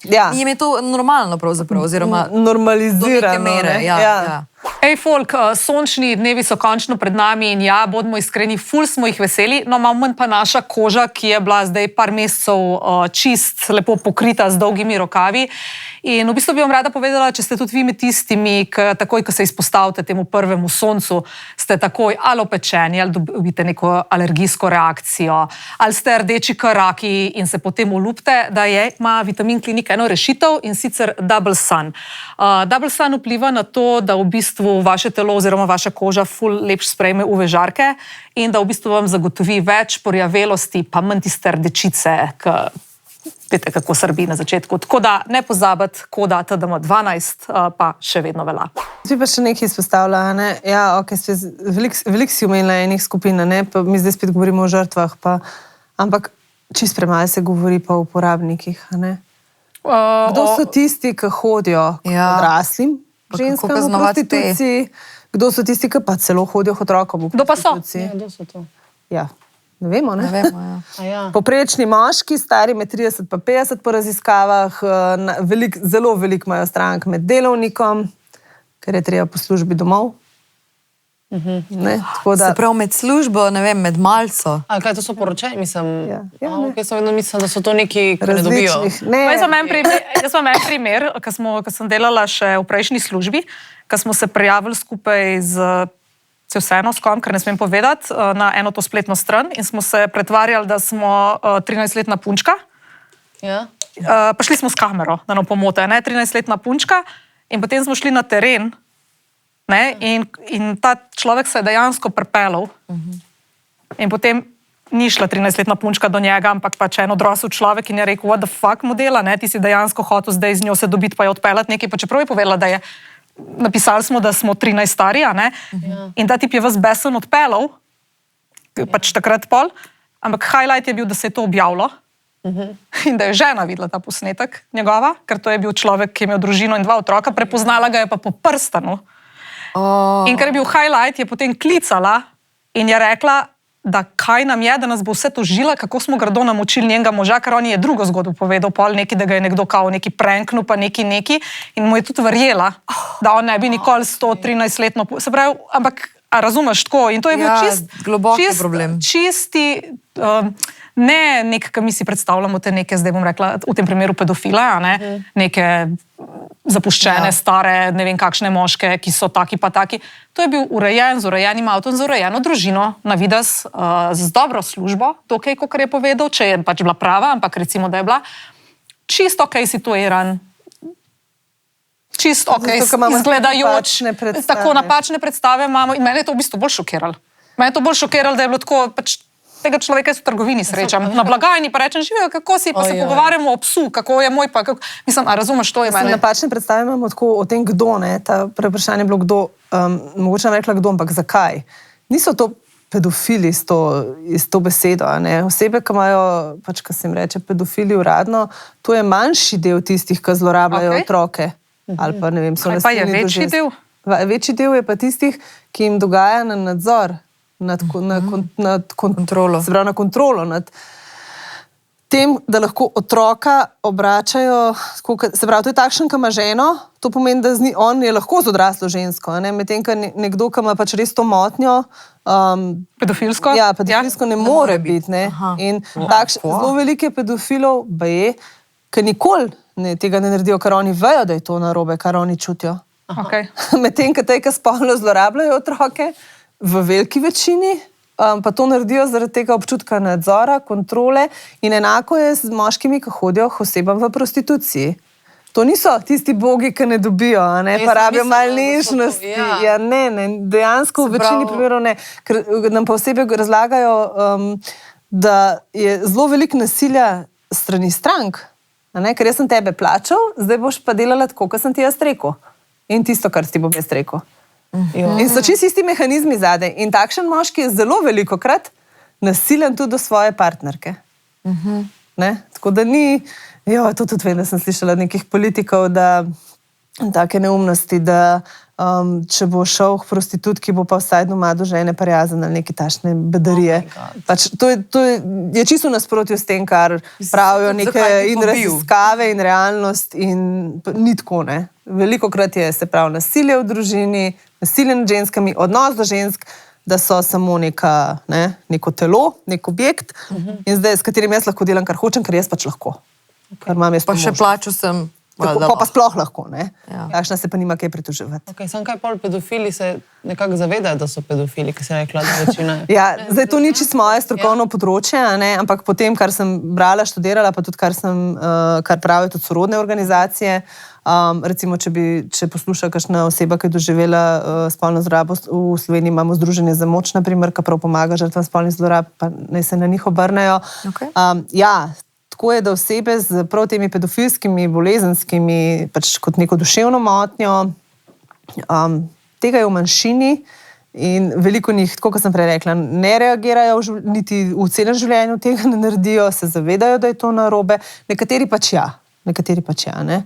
B: Jim je to normalno pravzaprav, oziroma
A: normalizirano.
B: Do neke mere, ja.
D: Ej, folk, sončni dnevi so končno pred nami in ja, bodimo iskreni, ful smo jih veseli, no malo manj pa naša koža, ki je bila zdaj par mesecev čist, lepo pokrita z dolgimi rokavi. In v bistvu bi vam rada povedala, če ste tudi vi med tistimi, takoj, ko se izpostavite temu prvemu soncu, ste takoj ali opečeni, ali dobite neko alergijsko reakcijo, ali ste rdeči karaki in se potem olupite, da ima Vitamin Klinik eno rešitev in sicer Double Sun. Double Sun vpliva na to, da v bistvu vaše telo oziroma vaša koža ful lepš sprejme UV žarke in da v bistvu vam zagotovi več porjavelosti, pa manj tiste rdečice, veste, kako srbi na začetku. Tako da ne pozabiti, koda TDM12 pa še vedno velja.
A: Ti pa še nekaj izpostavlja, ne? Ja, ok, veliko si omenila enih skupin, ne? Pa mi zdaj spet govorimo o žrtvah, ampak čist premalo se govori pa o uporabnikih, ne? Kdo so tisti, ki hodijo k odraslim ženskam v prostituciji? Kdo so tisti, ki pa celo hodijo k otrokom v prostituciji?
E: Kdo so to?
A: Ja. Ne vemo, ne?
B: Ne vemo, ja.
A: Poprečni moški, stari med 30 pa 50 po raziskavah, zelo veliko imajo strank med delovnikom, ker je treba po službi domov. Ne, tako da,
B: Se pravi, med službo, ne vem, med malco.
E: A kaj to so poročaj? Mislim,
A: Ja,
E: okay, sem vedno mislila, da so to neki, ki ne dobijo.
A: različnih. Ne,
D: Jaz imam en primer, ko sem delala še v prejšnji službi, ko smo se prijavili skupaj z vseeno s kom, ker ne smem povedati, na eno to spletno stran in smo se pretvarjali, da smo 13-letna punčka.
E: Ja?
D: Pa šli smo s kamero, da nam pomote, 13-letna punčka in potem smo šli na teren, ne, in ta človek se je dejansko pripeljal. In potem ni šla 13-letna punčka do njega, ampak pač en odrasel človek in je rekel, what the fuck modela, ne, ti si dejansko hotel zdaj z njo se dobiti pa je odpeljati nekaj, pa čeprav je povedala, da je, napisali smo, da smo 13 stari, a ne, in ta tip je vas besen odpeljal, pač takrat pol, ampak highlight je bil, da se je to objavilo. In da je žena videla ta posnetek njegova, ker to je bil človek, ki je imel družino in 2 otroka, prepoznala ga je pa po prstanu. In ker je bil highlight, je potem klicala in je rekla, da kaj nam je, da nas bo vse tožila, kako smo grdo namočili njenega moža, ker on je drugo zgodbo povedal, pol neki, da ga je nekdo kao neki pranknil, pa neki in mu je tudi verjela, da on ne bi nikoli 113-letno, se pravi, ampak a razumeš tako in to je bil
B: Globoki problem.
D: čisti, ne nek, ki mi si predstavljamo te neke, zdaj bom rekla, v tem primeru pedofile, a ne, neke zapuščene, stare, ne vem kakšne moške, ki so taki pa taki. To je bil urejen, z urejenim avtom, z urejeno družino, na videz, z dobro službo, dokaj, kot je povedal, če je pač bila prava, ampak recimo, da je bila, čisto okej situiran, čisto okej izgledajoč, tako napačne predstave imamo in mene je to v bistvu bolj šokiralo. Mene je to bolj šokiralo, da je bilo tako, pač tega človeka jaz v trgovini srečam, na blagajni pa rečem, živijo, kako si, pa se pogovarjamo o psu, kako je moj pa, kako, mislim, a razumeš, to je mene.
A: Napačne predstave imamo tako o tem, kdo, ne, ta vprašanje je bilo kdo, mogoče nam rekla kdo, ampak zakaj? Niso to pedofili s to besedo, ne, osebe, ki imajo, pač, ko se jim reče pedofili uradno, to je manjši del tistih, ki zlorabljajo otroke, ali pa ne vem, so
D: nasilni do žensk. Večji del?
A: Večji del je pa tistih, ki jim dogaja na nadzor, nad kontrolo. Se pravi, na kontrolo nad tem, da lahko otroka obračajo, se pravi, to je takšen, ki ima ženo, to pomeni, da on je lahko z odraslo žensko, ne? Medtem, ko nekdo, ki ima pač res to motnjo,
D: pedofilsko?
A: Ja, pedofilsko ne more biti, ne? In zelo veliko je pedofilov, ki nikoli tega ne naredijo, ker oni vejo, da je to narobe, kar oni čutijo.
D: Okay.
A: Medtem, ko te, ki spolno zlorabljajo otroke, v veliki večini, pa to naredijo zaradi tega občutka nadzora, kontrole in enako je z moškimi, ki hodijo k osebam v prostituciji. To niso tisti bogi, ki ne dobijo, ne, pa rabijo malo nežnosti. Ja, ne, dejansko v večini primerov ne. Ker nam pa osebe razlagajo, da je zelo veliko nasilja strani strank, ne, ker jaz sem tebe plačal, zdaj boš pa delala tako, kot sem ti jaz rekel. In tisto, kar ti bom jaz rekel. In so čisto isti mehanizmi zadaj. In takšen moški je zelo velikokrat nasilen tudi do svoje partnerke. Ne? Tako da ni, to tudi vem, da sem slišala od nekih politikov, da take neumnosti, da če bo šel k prostitutki, bo pa vsaj doma do žene prijazen ali neke tašne bedarije. Pač to je čisto nasprotju s tem, kar pravijo neke in raziskave in realnost in ni tako, ne. Velikokrat je, se pravi, nasilje v družini, nasilje nad ženskami, odnos do žensk, da so samo neko telo, nek objekt in zdaj, s katerim jaz lahko delam, kar hočem, ker jaz pač lahko. Kar imam jaz
B: Pa še plačal sem.
A: Pa sploh lahko, ne? Takšna se pa nima kaj pritoževati.
E: Okay, sam kaj pol pedofili se nekako zavedajo, da so pedofili, ki se rekla, da večina.
A: Ja, zdaj to ni čisto moje strokovno področje, ne? Ampak potem, kar sem brala, študirala, pa tudi kar pravijo tudi sorodne organizacije, recimo, če posluša kakšna oseba, ki je doživela spolno zlorabo, v Sloveniji imamo Združenje za moč, na primer, ki prav pomaga žrtvam spolnih zlorab, pa naj se na njih obrnejo. Tako je, da osebe z prav temi pedofilskimi, bolezenskimi, pač kot neko duševno motnjo, tega je v manjšini in veliko njih, tako kot sem prej rekla, ne reagirajo niti v celem življenju, tega ne naredijo, se zavedajo, da je to narobe, nekateri pač ja, ne.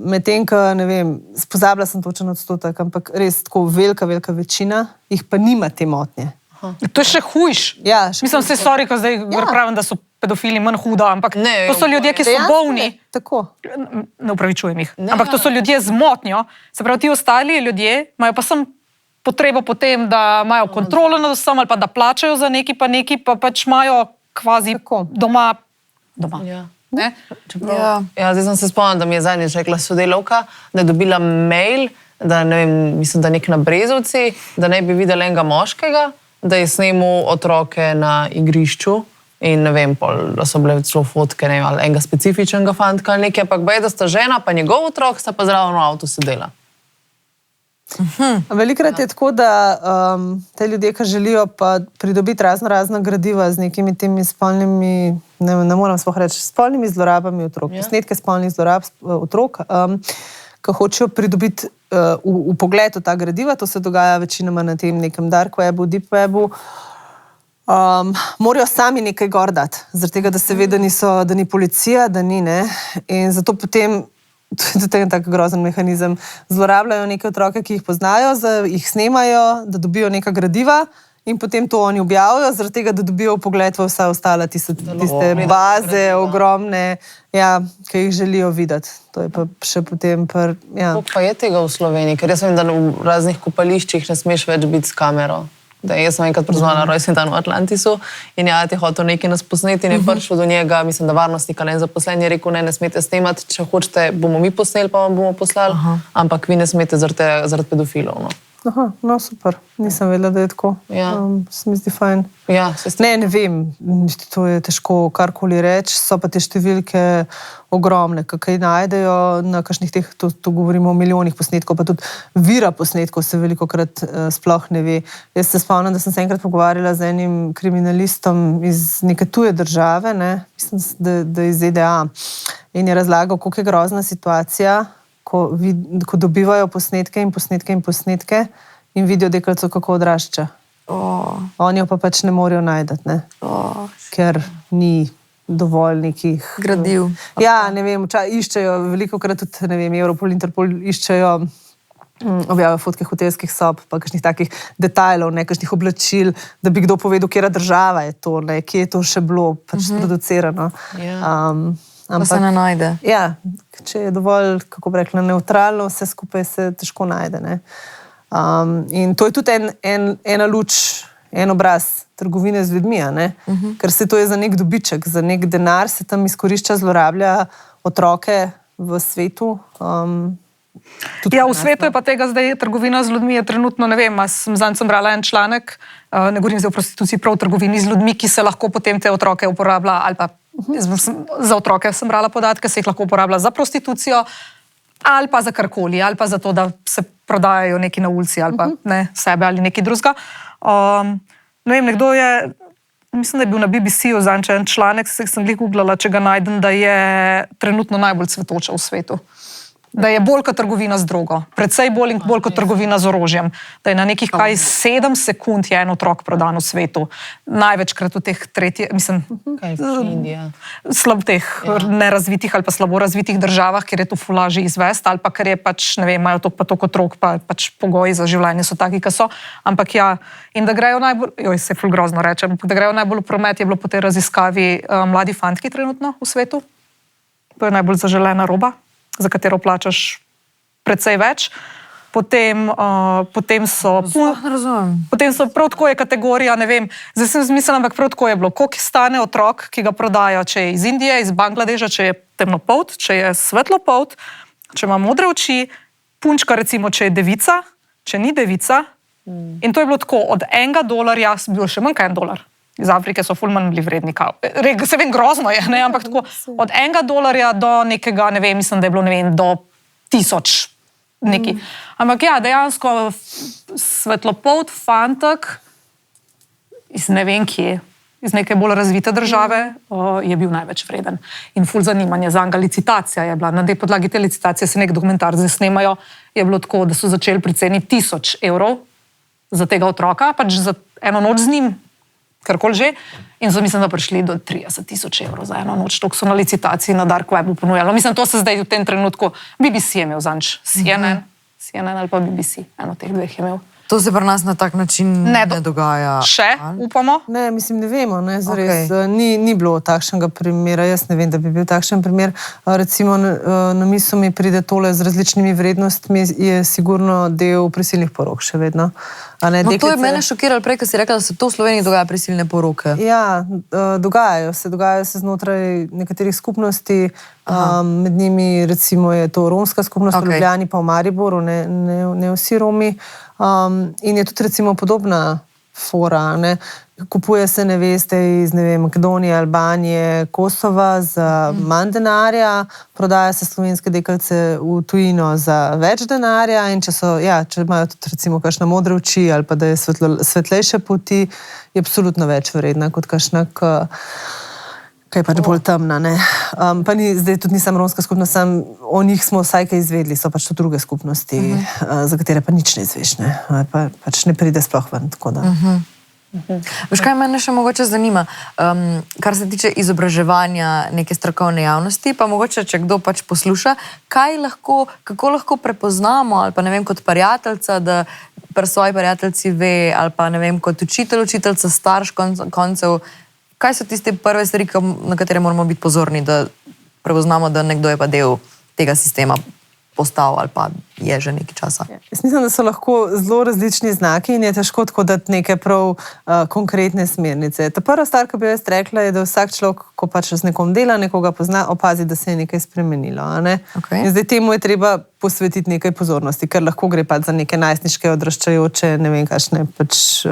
A: Medtem, ko, ne vem, pozabila sem točen odstotek, ampak res tako velika večina jih pa nima te motnje.
D: To je še hujš.
A: Ja,
D: mislim, se sorry, ko zdaj pravim, da so pedofili manj huda, ampak to so ljudje, ki so bolni.
A: Tako.
D: Ne upravičujem jih. Ampak to so ljudje z motnjo. Se pravi, ti ostali ljudje imajo pa sem potrebo potem, da imajo kontrolo nad vsem ali pa da plačajo za neki, pa pač imajo kvazi doma.
E: Ja.
D: Ne?
E: Ja, zdaj sem se spomnila, da mi je zadnjič rekla sodelavka, da je dobila mail, da ne vem, mislim, da nek na Brezovci, da ne bi videla enega moškega, da je snemal otroke na igrišču in ne vem, da so bile celo fotke, ne vem, ali enega specifičnega fantka ali nekaj, ampak bej, da sta žena pa njegov otrok, sta pa zraven v avtu sedela.
A: Velikrat je tako, da te ljudje, ki želijo pa pridobiti razna gradiva z nekimi temi spolnimi, ne moram sploh reči, spolnimi zlorabami otrok, posnetke spolnih zlorab otrok, ki hočejo pridobiti vpogled v ta gradiva, to se dogaja večinoma na tem nekem dark webu, deep webu, morajo sami nekaj gor dati, zaradi tega, da se ve, da ni policija, da ni, ne, in zato potem to je tudi en tak grozen mehanizem. Zlorabljajo neke otroke, ki jih poznajo, jih snemajo, da dobijo neka gradiva in potem to oni objavijo, zaradi tega, da dobijo pogled v vse ostale tiste baze, ogromne, ja, ki jih želijo videti. To je pa še potem ja.
E: Koliko pa je tega v Sloveniji? Ker jaz vem, da v raznih kopališčih ne smeš več biti s kamero. Jaz sem enkrat praznovala rojstni dan v Atlantisu in ja, ti hotel nekaj nas posneti in je prišel do njega, mislim, da varnostnik ali en zaposlen je rekel, ne smete snemati, če hočete, bomo mi posneli, pa vam bomo poslali, ampak vi ne smete zaradi pedofilov. No.
A: Aha, no super, nisem vedela, da je tako.
E: Ja.
A: Se mi zdi fajn.
E: Ja,
A: ne vem, to je težko karkoli reči, so pa te številke ogromne, kaj najdejo na kakšnih teh, to govorimo o milijonih posnetkov, pa tudi vira posnetkov se velikokrat sploh ne ve. Jaz se spomnim, da sem se enkrat pogovarjala z enim kriminalistom iz neke tuje države, ne, mislim, da iz ZDA, in je razlagal, koliko je grozna situacija, ko dobivajo posnetke in vidijo deklico, kako odrašča. Oni jo pa pač ne morejo najti, ne? Ker ni dovolj nekih
B: gradiv.
A: Ja, ne vem, iščejo velikokrat tudi, ne vem, Europol, Interpol iščejo, objavijo fotke hotelskih sob, pa kakšnih takih detajlov, kakšnih oblačil, da bi kdo povedal, katera država je to, ne, kje je to še bilo pač producirano.
B: Pa se ne najde.
A: Ja, če je dovolj, kako bi rekla, neutralno, vse skupaj se težko najde. Ne? In to je tudi ena luč, en obraz trgovine z ljudmi, ker se to je za nek dobiček, za nek denar, se tam izkorišča, zlorablja otroke v svetu.
D: Ja, v svetu je pa tega zdaj trgovina z ljudmi je trenutno, ne vem, sem brala en članek, ne govorim zdaj o prostituciji, prav o trgovini z ljudmi, ki se lahko potem te otroke uporablja, ali pa za otroke sem brala podatke, se jih lahko uporablja za prostitucijo, ali pa za karkoli, ali pa za to, da se prodajajo neki na ulici, ali pa ne, sebe ali neki drugega. Ne vem, nekdo je, mislim, da je bil na BBC-u zanče en članek, sem glih googlala, če ga najdem, da je trenutno najbolj cvetoča v svetu. Da je bolj kot trgovina z drogo, predvsej bolj kot trgovina z orožjem. Da je na nekih 7 sekund je en otrok prodan v svetu. Največkrat v teh teh nerazvitih ali pa slabo razvitih državah, kjer je to ful lažje izvesti, ali pa ker je pač, ne vem, imajo toliko otrok, pa pač pogoji za življenje so taki, ki so. Ampak ja, in da grejo najbolj, se ful grozno rečem, da grejo najbolj v promet je bilo po tej raziskavi mladi fantki trenutno v svetu. To je najbolj zaželena roba, za katero plačaš precej več. Potem so prav tako je kategorija, ne vem, zdaj sem zmislila, ampak prav tako je bilo, koliko stane otrok, ki ga prodajo, če je iz Indije, iz Bangladeša, če je temnopolt, če je svetlopolt, če ima modre oči, punčka recimo, če je devica, če ni devica. In to je bilo tako, od $1 bil še manj kaj $1. Iz Afrike so ful manj bili vredni. Se vem, grozno je, ne? Ampak tako od $1 do nekega, ne vem, mislim, da je bilo, ne vem, do 1000 neki. Ampak ja, dejansko svetlopolt fantek iz ne vem kje, iz neke bolj razvite države, je bil največ vreden. In ful zanimanje za njega, licitacija je bila. Na tej podlagi te licitacije se nek dokumentar zdaj snemajo, je bilo tako, da so začeli pri ceni €1000 za tega otroka, pač za eno noč z njim, karkoli že, in so, mislim, da prišli do €30,000 za eno noč, toliko so na licitaciji na dark webu ponujali. Mislim, to se zdaj v tem trenutku, BBC je imel zanč, CNN ali pa BBC, eno teh dveh je imel.
B: To se pri nas na tak način ne dogaja.
D: Še, upamo.
A: Ne, mislim, ne vemo, ne, zares. Ni bilo takšnega primera, jaz ne vem, da bi bil takšen primer. Recimo na misel mi pride tole z različnimi vrednostmi, je sigurno del prisilnih porok še vedno.
B: To je mene šokiralo prej, ko si rekla, da se to v Sloveniji dogaja prisilne poroke.
A: Ja, dogajajo se znotraj nekaterih skupnosti, med njimi recimo je to romska skupnost v Ljubljani pa v Mariboru, ne vsi Romi. In je tudi recimo podobna fora, ne. Kupuje se neveste iz, ne vem, Makedonije, Albanije, Kosova za manj denarja, prodaja se slovenske deklice v tujino za več denarja in če imajo tudi recimo kakšne modre oči ali pa da je svetlejše poti, je absolutno več vredna kot kakšna, kaj je pač bolj temna, ne. Pa zdaj tudi ni samo romska skupnost, o njih smo vsaj kaj izvedli, so pač to druge skupnosti, za katere pa nič ne izveš, ne. Pač ne pride sploh ven, tako da.
B: Veš, kaj mene še mogoče zanima, kar se tiče izobraževanja neke strokovne javnosti, pa mogoče, če kdo pač posluša, kako lahko prepoznamo, ali pa ne vem, kot prijateljca, da pri svoji prijateljci ve, ali pa ne vem, kot učiteljca, starš koncev, kaj so tiste prve stvari, na katere moramo biti pozorni, da prepoznamo, da nekdo je pa del tega sistema postal ali pa je že nekaj časa.
A: Jaz mislim, da so lahko zelo različni znaki in je težko tako dati neke prav konkretne smernice. Ta prva stvar, ki bi jaz rekla, je, da vsak človek, ko pač z nekom dela, nekoga pozna, opazi, da se je nekaj spremenilo. In zdaj temu je treba posvetiti nekaj pozornosti, ker lahko gre pač za neke najstniške odraščajoče, ne vem, kakšne pač,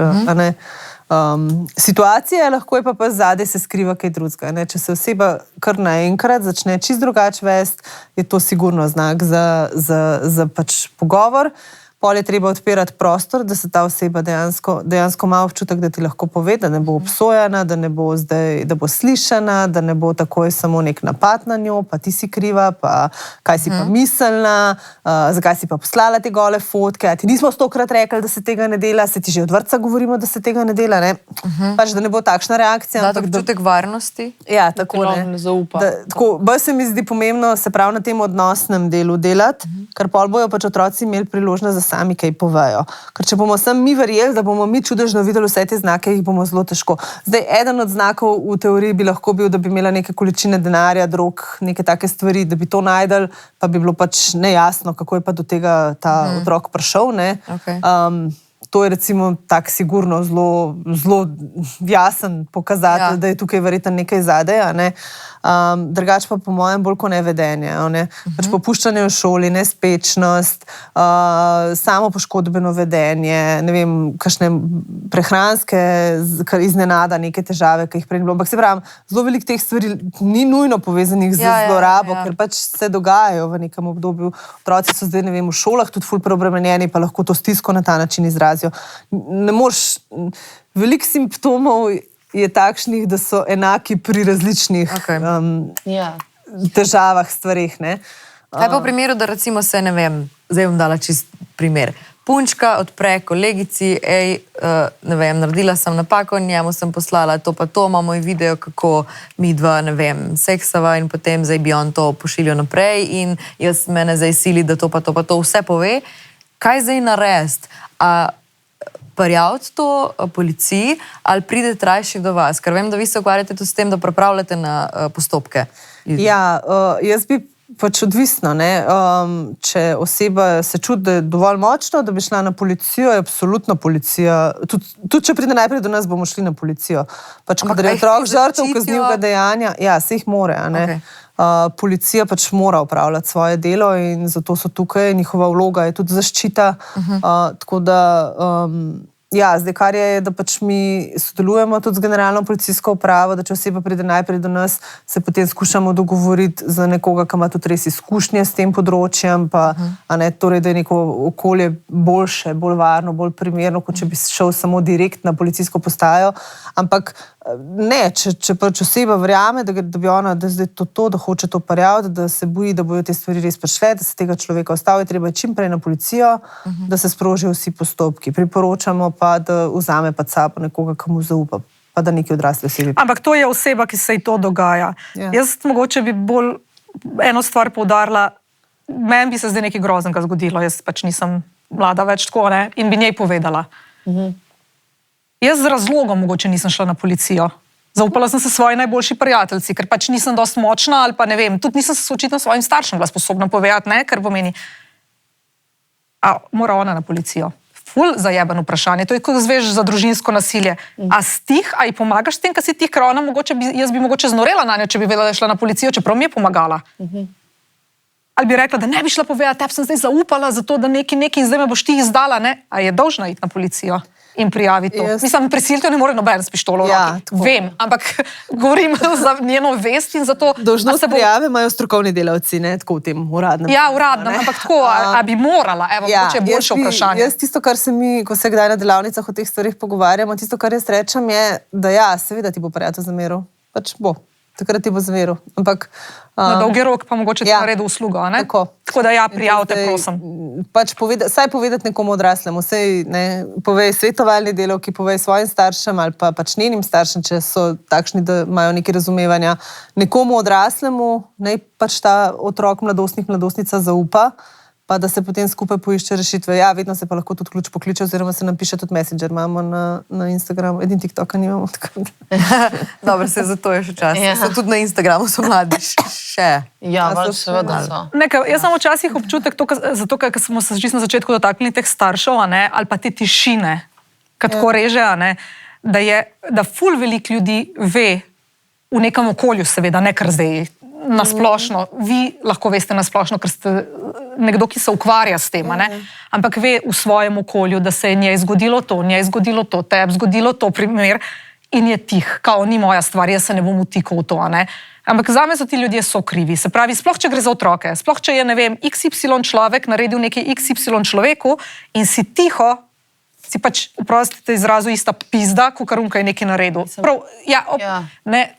A: situacije, lahko je pa zadaj se skriva kaj drugega. Če se oseba kar naenkrat začne čist drugače vesti, je to sigurno znak za pač pogovor. Pol je treba odpirati prostor, da se ta oseba dejansko ima občutek, da ti lahko pove, da ne bo obsojena, da ne bo zdaj, da bo slišana, da ne bo takoj samo nek napad na njo, pa ti si kriva, pa kaj si pa mislila, zakaj si pa poslala te gole fotke, a ti nismo 100-krat rekli, da se tega ne dela, se ti že od vrtca govorimo, da se tega ne dela, ne? Pač, da ne bo takšna reakcija.
B: Da, občutek varnosti.
A: Ja, tako ne. Bolj se mi zdi pomembno, se pravi na tem odnosnem delu delati, ker pol bojo pač otroci imeli priložnost, da sami kaj povejo. Ker če bomo sem mi verjeli, da bomo mi čudežno videli vse te znake, jih bomo zelo težko. Zdaj, eden od znakov v teoriji bi lahko bil, da bi imela neke količine denarja, drog, neke take stvari, da bi to najdel, pa bi bilo pač nejasno, kako je pa do tega ta otrok prišel, ne. To je recimo tak sigurno zelo jasen pokazatelj, da je tukaj verjetno nekaj zadaj, ne. Drugače pa po mojem bolj kot nevedenje. Pač popuščanje v šoli, nespečnost, samo poškodbeno vedenje, ne vem, kakšne prehranske, iznenada neke težave, ki jih prej ni bilo. Ampak se pravim, zelo veliko teh stvari ni nujno povezanih z zlorabo, ker pač se dogajajo v nekem obdobju. Otroci so zdaj, ne vem, v šolah tudi ful preobremenjeni, pa lahko to stisko na ta način izrazijo. Ne moreš, veliko simptomov je takšnih, da so enaki pri različnih težavah, stvareh, ne.
B: Kaj pa v primeru, da recimo se, ne vem, zdaj bom dala čist primer. Punčka odpre kolegici, ne vem, naredila sem napako, njemu sem poslala to pa to, imamo in video, kako mi dva, ne vem, seksava in potem zdaj bi on to pošiljal naprej in mene zdaj sili, da to pa to vse pove. Kaj zdaj narediti? Prijaviti to policiji ali pridete rajši do vas? Ker vem, da vi se ukvarjate tudi s tem, da pripravljate na postopke.
A: Ja, jaz bi pač odvisno, ne. Če oseba se čuti, da je dovolj močno, da bi šla na policijo, je absolutno policija, tudi če pride najprej do nas, bomo šli na policijo. Pač, kadar je otrok žrtev kaznivega dejanja, ja, se jih more, ne. Policija pač mora opravljati svoje delo in zato so tukaj, njihova vloga je tudi zaščita, tako da ja, zdaj kar je, da pač mi sodelujemo tudi z generalno policijsko upravo, da če oseba pride najprej do nas, se potem skušamo dogovoriti za nekoga, ki ima tudi res izkušnje s tem področjem, pa torej, da je neko okolje boljše, bolj varno, bolj primerno, kot če bi šel samo direkt na policijsko postajo. Ampak ne, če pač oseba verjame, da bi ona, da zdaj to, da hoče to prijaviti, da se boji, da bojo te stvari res prišle, da se tega človeka ustavi, treba čim prej na policijo, da se sprožijo vsi postopki. Priporočamo pa, da vzame pa sabo nekoga, ki mu zaupa, pa da neki odrasli osebi.
D: Ampak to je oseba, ki se ji to dogaja. Jaz mogoče bi bolj eno stvar poudarila, meni bi se zdaj nekaj groznega zgodilo, jaz pač nisem mlada več tako, ne, in bi njej povedala. Jaz z razlogom mogoče nisem šla na policijo. Zaupala sem se svoji najboljši prijateljci, ker pač nisem dost močna ali pa ne vem, tudi nisem se očitno svojim staršem bila sposobna povedati, ne, ker pomeni, a mora ona na policijo. Ful zajebeno vprašanje, to je kot zveš za družinsko nasilje. A stih, a ji pomagaš s tem, kar si tih, ker ona mogoče, jaz bi mogoče znorela na njo, če bi vedela, da je šla na policijo, čeprav mi je pomagala. Ali bi rekla, da ne bi šla povedati, tebi sem zdaj zaupala za to, da neki in zdaj me boš ti izdala, ne? A je dolžna iti na policijo in prijaviti to. Mislim, prisilitev ne more noben s pištolo v roki. Vem, ampak govorim za njeno vest in za to...
A: Dolžnost prijave imajo strokovni delavci, ne, tako v tem uradnem.
D: Ja, uradnem, ampak tako, a bi morala, evo, mogoče je boljše vprašanje.
A: Jaz tisto, kar se mi, ko se kdaj na delavnicah o teh stvarih pogovarjamo, tisto, kar jaz rečem, je, da ja, seveda ti bo prijatelj zameril. Pač bo. Takrat ti bo zveril. Ampak,
D: na dolgi rok pa mogoče ti naredil uslugo, ne? Tako da ja, prijavite, prosim.
A: Pač saj povedati nekomu odraslemu, saj ne, povej svetovalni delavki, povej svojim staršem ali pa pač njenim staršem, če so takšni, da imajo neki razumevanja. Nekomu odraslemu naj pač ta otrok, mladostnik, mladostnica zaupa, pa da se potem skupaj poišče rešitve. Ja, vedno se pa lahko tudi ključ pokliče, oziroma se nam piše tudi Messenger, imamo na Instagramu, edin TikToka nimamo.
B: Dobro, se zato je še čas. So tudi na Instagramu, so mladi še.
E: Ja, seveda so.
D: Jaz sem včasih občutek, zato, ker smo se čisto na začetku dotaknili teh staršev, ali pa te tišine, kad tako reže, da ful veliko ljudi ve v nekem okolju, seveda, ne kar zdaj nasplošno. Vi lahko veste nasplošno, ker ste nekdo, ki se ukvarja s tem, ampak ve v svojem okolju, da se je njej zgodilo to, tebi zgodilo to, primer, in je tih, kao ni moja stvar, jaz se ne bom vtikal v to, Ampak zame so ti ljudje so krivi. Se pravi, sploh če gre za otroke, sploh če je, ne vem, XY človek naredil nekaj XY človeku in si tiho, si pač, oprostite izrazu, ista pizda, ko karunka je nekaj naredil. Prav, ne,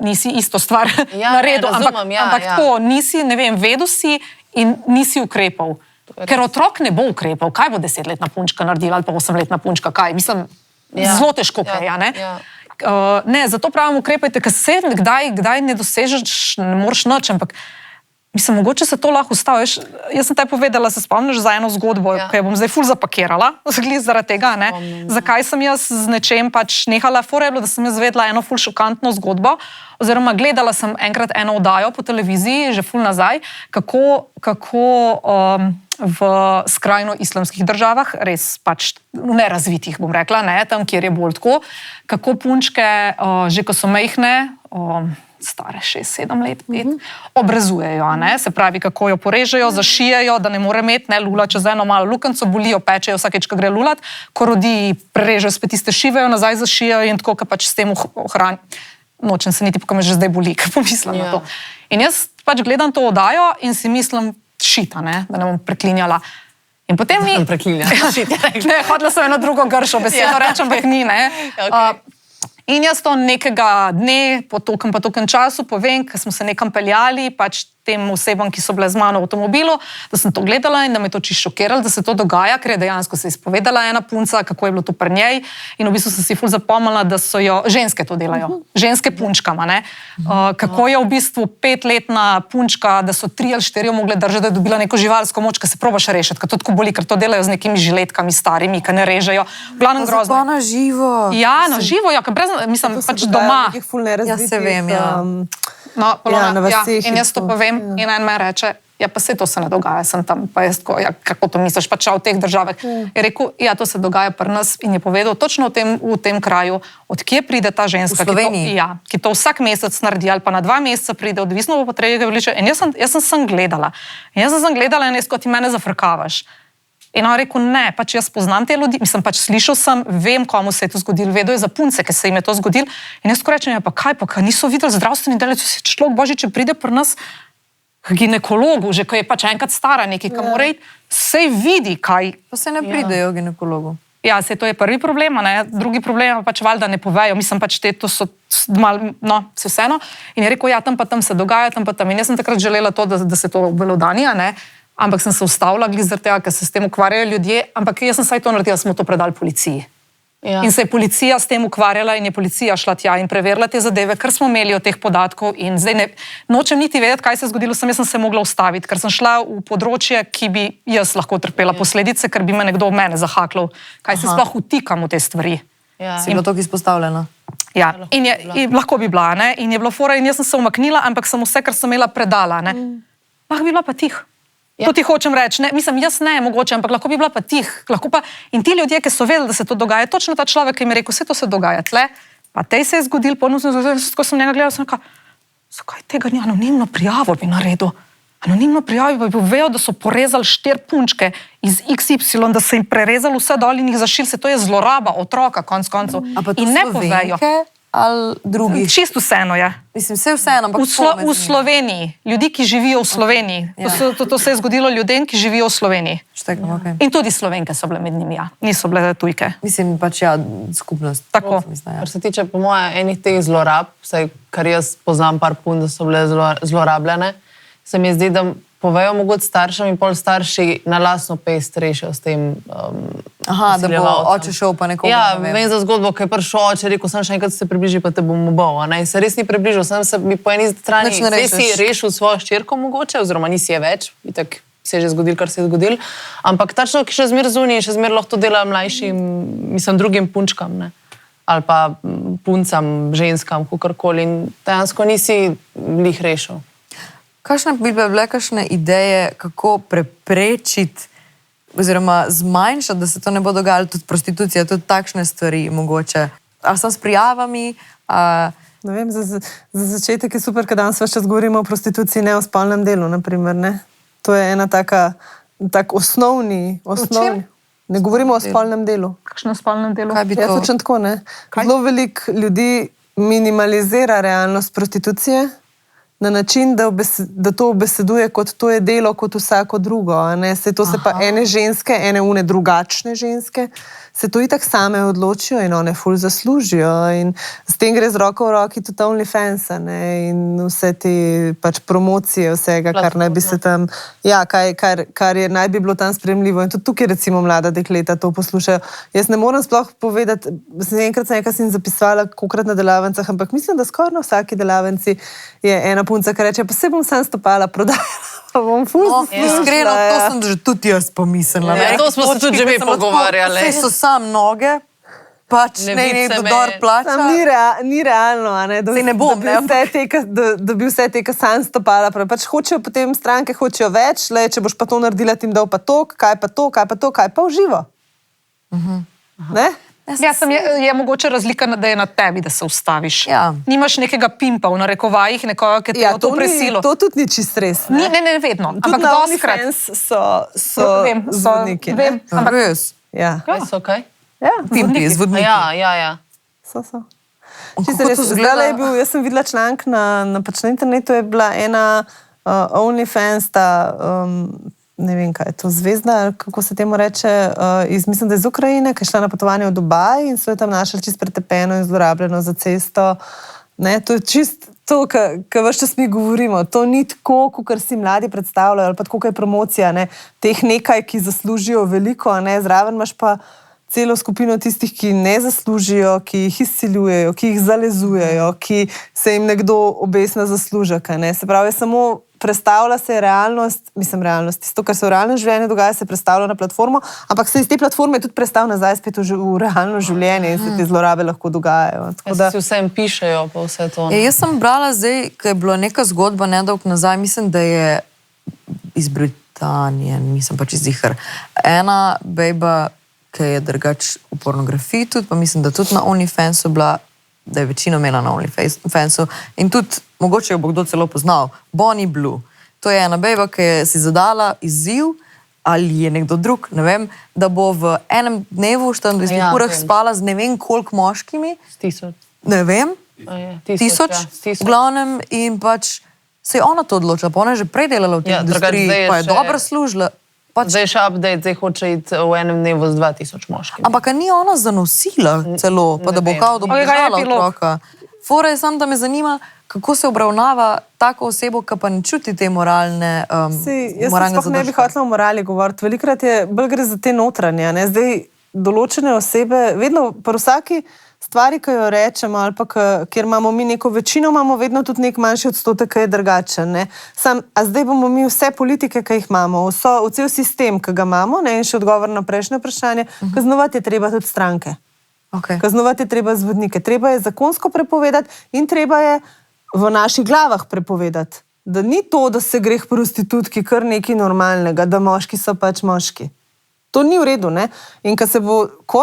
D: nisi isto stvar naredil, ampak tako, nisi, ne vem, vedel si in nisi ukrepal. Ker otrok ne bo ukrepal. Kaj bo 10-letna punčka naredila ali pa 8-letna punčka? Kaj? Mislim, zelo težko kaj, ne? Ne, zato pravim ukrepajte, ker se kdaj ne dosežeš, ne moreš nič, ampak mislim, mogoče se to lahko ustavi. Jaz sem te povedala, se spomniš za eno zgodbo, ki jo bom zdaj ful zapakirala, zaradi tega, ne? Zakaj sem jaz z nečem pač nehala, fora je bilo, da sem jaz vedela eno ful šokantno zgodbo, oziroma gledala sem enkrat eno oddajo po televiziji, že ful nazaj, kako v skrajno islamskih državah, res pač nerazvitih, bom rekla, ne, tam, kjer je bolj tako, kako punčke, že ko so majhne, stare 6-7 let, 5, obrezujejo, ne, se pravi, kako jo porežejo, zašijejo, da ne more imeti, ne, lula čez eno malo lukenco, bolijo, pečejo vsakeč, ko gre lulat, ko rodi, prerežejo spet tiste šivejo, nazaj zašijejo in tako, ka pač s tem ohrani. Nočem se niti, ko me že zdaj boli, ko pomislim na to. In jaz pač gledam to oddajo in si mislim, šita, ne, da ne bom preklinjala. In potem mi... Ne, hodila sem eno drugo gršo besedo, rečem, ampak ni, ne. In jaz to nekega dne, po tokem času povem, ker smo se nekam peljali, pač tem osebam, ki so bile z mano v avtomobilu, da sem to gledala in da me to čisto šokiralo, da se to dogaja, ker je dejansko se izpovedala ena punca, kako je bilo to pri njej. In v bistvu sem si ful zapomnila, da so jo ženske to delajo. Ženske punčkama, ne. Kako je v bistvu 5-letna punčka, da so 3 ali 4 mogle držati, da je dobila neko živalsko moč, ki se probaš rešiti, ker to tako boli, ker to delajo z nekimi žiletkami starimi, ki ne režejo. V glavnem grozno.
B: Pa na živo.
D: Ja, na živo, ja, ker brez, mislim, pač doma.
B: Ja, se vem, ja.
D: No, in jaz to povem in en me reče, ja, pa se to se ne dogaja, sem tam, pa jaz tako, ja, kako to misliš, pač v teh državah. Je rekel, ja, to se dogaja pri nas in je povedal točno v tem kraju, od kje pride ta ženska, ki to vsak mesec naredi ali pa na 2 meseca pride, odvisno bo potrebnega veliče. In jaz sem gledala. In jaz sem gledala in jaz, ko ti mene zafrkavaš. In on rekel, ne, pač jaz poznam te ljudi, mislim, pač slišal sem, vem, komu se je to zgodilo, vedo je za punce, ki se jim je to zgodilo. In jaz ko rečem, ja, pa kaj, pa niso videli zdravstveni delavci, si človek božji, če pride pri nas k ginekologu, že ko je pač enkrat stara nekaj, ki mora iti, sej vidi, kaj.
B: Pa se ne pridejo ginekologu.
D: Ja, se to je prvi problem, ne, drugi problem pa pač valjda ne povejo, mislim pač te, to so malo, no, se vseeno. In je rekel, ja, tam pa tam se dogaja, tam pa tam. In jaz sem takrat želela to, da se to obelodani, ne. Ampak sem se ustavila glede zaradi tega, ker se s tem ukvarjajo ljudje, ampak jaz sem saj to naredila, smo to predali policiji. Ja. In se je policija s tem ukvarjala in je policija šla tja in preverila te zadeve, ker smo imeli od teh podatkov in zdaj nočem niti vedeti, kaj se je zgodilo, jaz sem se mogla ustaviti, ker sem šla v področje, ki bi jaz lahko trpela posledice, ker bi me nekdo v mene zahaklal, kaj se sploh vtikam v te stvari.
E: Ja.
B: Si bila tako izpostavljena?
D: Ja, lahko bi bila, ne? In je bilo fora in jaz sem se umaknila, ampak sem vse, kar sem imela, predala, ne? Lahko bi bila pa tih. To ti hočem reči, ne? Mislim, jaz ne, mogoče, ampak lahko bi bila pa tih. In ti ljudje, ki so vedeli, da se to dogaja, točno ta človek, ki mi je rekel, vse to se dogaja tle, pa tej se je zgodil, ko sem njega gledala, sem rekla, zakaj tega ni anonimno prijavo bi naredil? Anonimno prijavo bi povedal, da so porezali 4 punčke iz XY, da so jim prerezali vse dol in jih zašili, se to je zloraba otroka, konc koncev. In ne povejo.
B: Ali drugih?
D: Čisto vseeno je.
B: Mislim, vseeno, ampak
D: v Sloveniji, ljudi, ki živijo v Sloveniji. To se je zgodilo ljudem, ki živijo v Sloveniji. In tudi Slovenke so bile med njimi, ja. Niso bile tujke.
B: Mislim, pač ja, skupnost.
D: Tako.
E: Kar se tiče, po moje, enih teh zlorab, vsaj, kar jaz poznam par pun, da so bile zlorabljene, se mi zdi, da povejo mogoče staršem in pol starši na lastno pest rešijo s tem
B: da bo oče šel pa nekoga.
E: Ja, vem za zgodbo, ko je prišel oče, rekel sem še enkrat se približi, pa te bom ubal. In se res ni približal, sem se mi po eni strani si rešil svojo ščerko mogoče, oziroma nisi je več, itak se je že zgodil, kar se je zgodil, ampak ta človek še zmer zunaj in še zmer lahko to dela mlajšim, mislim, drugim punčkam, ne? Ali pa puncam, ženskam, kakorkoli, in dejansko nisi jih rešil.
B: Kakšne bi bile kakšne ideje, kako preprečiti oziroma zmanjšati, da se to ne bo dogajalo, tudi prostitucija, tudi takšne stvari mogoče? Ali so s prijavami?
A: Ne vem, za začetek je super, ker danes več čas govorimo o prostituciji, ne o spolnem delu, naprimer, ne? To je ena tak osnovni. Ne govorimo o spolnem delu.
D: Kakšno spolnem delu?
B: Kaj bi to?
A: Ja, točno tako, ne? Zelo veliko ljudi minimalizira realnost prostitucije, na način, da to obeseduje kot to je delo, kot vsako drugo. Se pa ene ženske, ene drugačne ženske, se to itak same odločijo in one ful zaslužijo. In s tem gre z roko v roki tudi OnlyFans, in vse te pač promocije vsega, kar naj bi se tam, ja, kar je naj bi bilo tam spremljivo. In tudi tukaj recimo mlada dekleta to poslušajo. Jaz ne morem sploh povedati, enkrat sem nekaj zapisovala, kolikrat na delavnicah, ampak mislim, da skoraj na vsaki delavnici je ena punca, ki reče, pa se bom sam stopala prodajala.
B: Iskreno, to sem že tudi jaz pomislila.
E: To smo se tudi že mi pogovarjali.
B: Vse so sam noge, pač ne dodor plača.
A: Ni realno, da bi vse te, ki sam stopala. Pač hočejo potem stranke, hočejo več, če boš pa to naredila, tim dal pa to, kaj pa v živo. Ne?
D: Je mogoče razlika, da je na tebi, da se ustaviš.
B: Ja.
D: Nimaš nekega pimpa v narekovajih, nekoga, ki te je to presilo.
A: To tudi ni čist res.
D: Ne vedno.
A: Tudi na OnlyFans so zvodniki.
B: Ampak res.
A: Ja.
E: Kaj so, kaj?
A: Ja,
B: Pimpi, zvodniki.
E: Ja.
A: So. Jaz sem videla članek na internetu, je bila ena OnlyFans, ne vem, kaj je to, zvezda, kako se temu reče, mislim, da je iz Ukrajine, ki je šla na potovanje v Dubaj in so jo tam našli čist pretepeno in zlorabljeno za cesto. Ne, to je čist to, kar vse čas mi govorimo. To ni tako, kot si mladi predstavljajo, ali pa tako, kot je promocija, ne, teh nekaj, ki zaslužijo veliko, ne, zraven imaš pa celo skupino tistih, ki ne zaslužijo, ki jih izsiljujejo, ki jih zalezujejo, ki se jim nekdo obesna zaslužek, ne. Se pravi, samo predstavlja se realnost, tisto, kar se v realnem življenju dogaja, se predstavlja na platformo, ampak se iz te platforme tudi predstavlja nazaj spet v realno življenje in se te zlorabe lahko dogajajo.
E: Si vsem pišejo pa vse to.
B: Jaz sem brala zdaj, ko je bila neka zgodba nedolg nazaj, mislim, da je iz Britanije, nisem pač izziher. Ena bejba, ki je drugač v pornografiji tudi, pa mislim, da tudi na OnlyFansu bila, da je večino imela na OnlyFansu in tudi, mogoče jo bo kdo celo poznal, Bonnie Blue. To je ena bejba, ki je si zadala izziv, ali je nekdo drug, ne vem, da bo v enem dnevu, 24 urah spala z ne vem koliko moškimi.
E: 1000.
B: Ne vem. 1000. V glavnem in pač se je ona to odločila, pa ona je že prej delala v tej industriji, pa je dobro služila.
E: Zdaj še update, zdaj hoče iti v enem dnevu z 2000 moškimi.
B: Ampak ni ona zanosila celo, pa da bo kao dobržala otroka. Fora je sam, da me zanima, kako se obravnava tako osebo, ki pa ne čuti te moralne
A: Jaz sploh ne bi hotela o morali govoriti. Velikrat je, bolj gre za te notranje. Zdaj, določene osebe, vedno pri vsaki stvari, ki jo rečemo, ali pa kjer imamo mi neko večino, imamo vedno tudi nek manjši odstotek, ki je drugačen. Ne? A zdaj bomo mi vse politike, ki jih imamo, v cel sistem, ki ga imamo, ne? In še odgovor na prejšnje vprašanje, kaznovati je treba tudi stranke.
B: Okay.
A: Kaznovati je treba zvodnike. Treba je zakonsko prepovedati in treba je v naših glavah prepovedati. Da ni to, da se gre k prostitutki kar nekaj normalnega, da moški so pač moški. To ni v redu, ne? In ko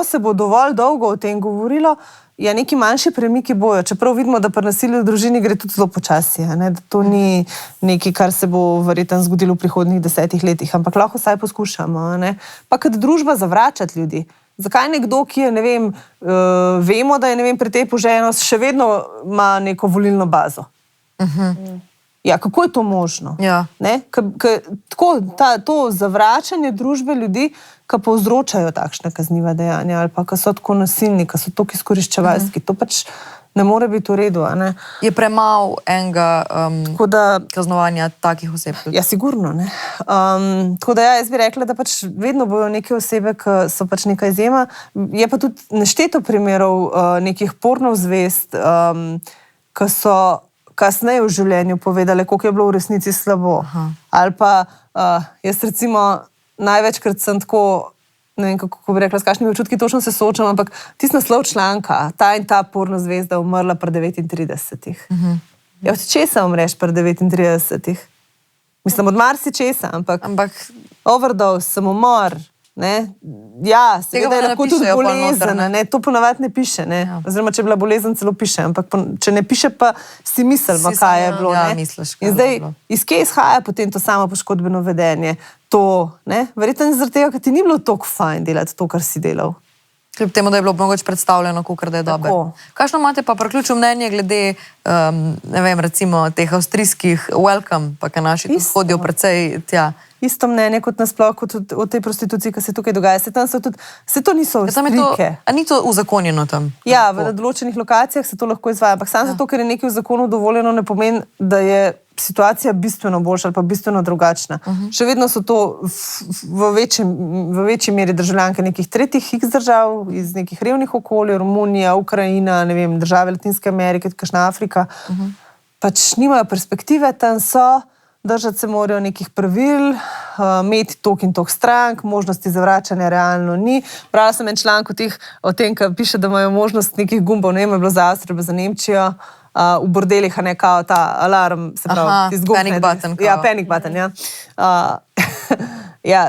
A: se bo dovolj dolgo o tem govorilo, ja, neki manjši premiki bojo. Čeprav vidimo, da pri nasilju v družini gre tudi zelo počasi, ne? Da to ni nekaj, kar se bo verjetno zgodilo v prihodnjih 10 letih, ampak lahko vsaj poskušamo, ne? Pa kot družba zavračati ljudi. Zakaj nekdo, ki je, ne vem, vemo, da je, ne vem, pretepu ženo, še vedno ima neko volilno bazo? Ja, kako je to možno?
B: Ja.
A: To zavračanje družbe ljudi, ki povzročajo takšne kazniva dejanja ali pa ki so tako nasilni, ki so tako izkoriščevalski, to pač ne more biti v redu. A ne?
B: Je premalo enega kaznovanja takih oseb?
A: Ja, sigurno. Ne? Tako da jaz bi rekla, da pač vedno bojo neke osebe, ki so pač neka izjema. Je pa tudi nešteto primerov nekih pornov zvest, ki so kasneje v življenju povedali, koliko je bilo v resnici slabo. Ali pa jaz recimo največkrat sem tako, ne vem, kako bi rekla, s kakšnimi občutki točno se soočam, ampak tisti naslov članka, ta in ta porno zvezda umrla pri 39. Ja, od česa umreš pri 39? Mislim, od marsičesa, ampak overdose, samomor, ne? Ja, seveda je lahko tudi bolezen, ne? To ponavadi ne piše, ne? Ja. Oziroma, če je bila bolezen, celo piše, ampak če ne piše, pa si mislimo, kaj je bilo.
B: Ja, misliš, kaj
A: in zdaj, iz kje izhaja potem to samo poškodbeno vedenje? To, ne? Verjetno zaradi tega, ker ti ni bilo toliko fajn delati to, kar si delal.
B: Kljub temu, da je bilo mogoče predstavljeno, kakor da je dobro. Kakšno imate pa priključno mnenje glede, ne vem, recimo teh avstrijskih welcome, pa kaj naši tudi hodijo precej tja?
A: Isto mnenje kot nasploh, kot o tej prostituciji, ki se tukaj dogaja. Se to niso Avstrijke.
B: A ni to uzakonjeno tam?
A: Ja, v določenih lokacijah se to lahko izvaja, ampak samo zato, ker je nekaj v zakonu dovoljeno, ne pomeni, da je situacija bistveno boljša ali pa bistveno drugačna. Še vedno so to v večji meri državljanke nekih tretjih X držav, iz nekih revnih okolij, Romunija, Ukrajina, ne vem, države Latinske Amerike, kakšna Afrika. Pač nimajo perspektive, tam so, držati se morajo nekih pravil, imeti tok in tok strank, možnosti zavračanja realno ni. Brala sem en članek o tem, ki piše, da imajo možnost nekih gumbov, ne vem, je bilo za Avstrijo, za Nemčijo, v bordelih, a ne kao ta alarm, se pravi,
B: panic button.
A: Ja, panic button, ja. Ja,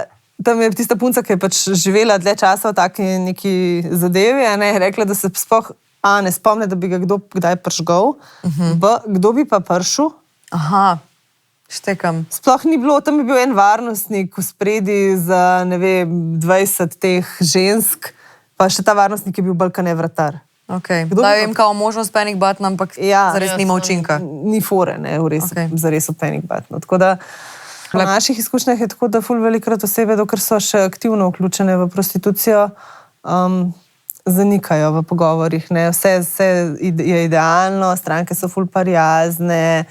A: tam je tista punca, ki je pač živela dlje časa v taki neki zadevi, a ne, je rekla, da se sploh ne spomne, da bi ga kdo kdaj prižgal, kdo bi pa prišel.
B: Štekam.
A: Sploh ni bilo, tam je bil en varnostnik v spredi za, ne vem, 20 teh žensk, pa še ta varnostnik je bil balkane vratar.
B: Dajo jim kao možnost panic button, ampak zares nima učinka.
A: Ni fore, ne, zares v panic button. Tako da v naših izkušnjah je tako, da ful velikrat osebe, dokler so še aktivno vključene v prostitucijo, zanikajo v pogovorih. Ne? Vse je idealno, stranke so ful prijazne,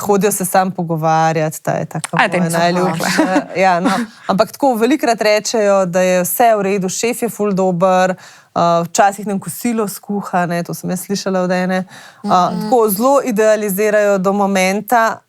A: hodijo se sam pogovarjati, ta je tako najljubša. Ja, no. Ampak tako velikrat rečejo, da je vse v redu, šef je ful dober, včasih nam kosilo skuha, ne? To sem jaz slišala od ene. Tako zelo idealizirajo do momenta,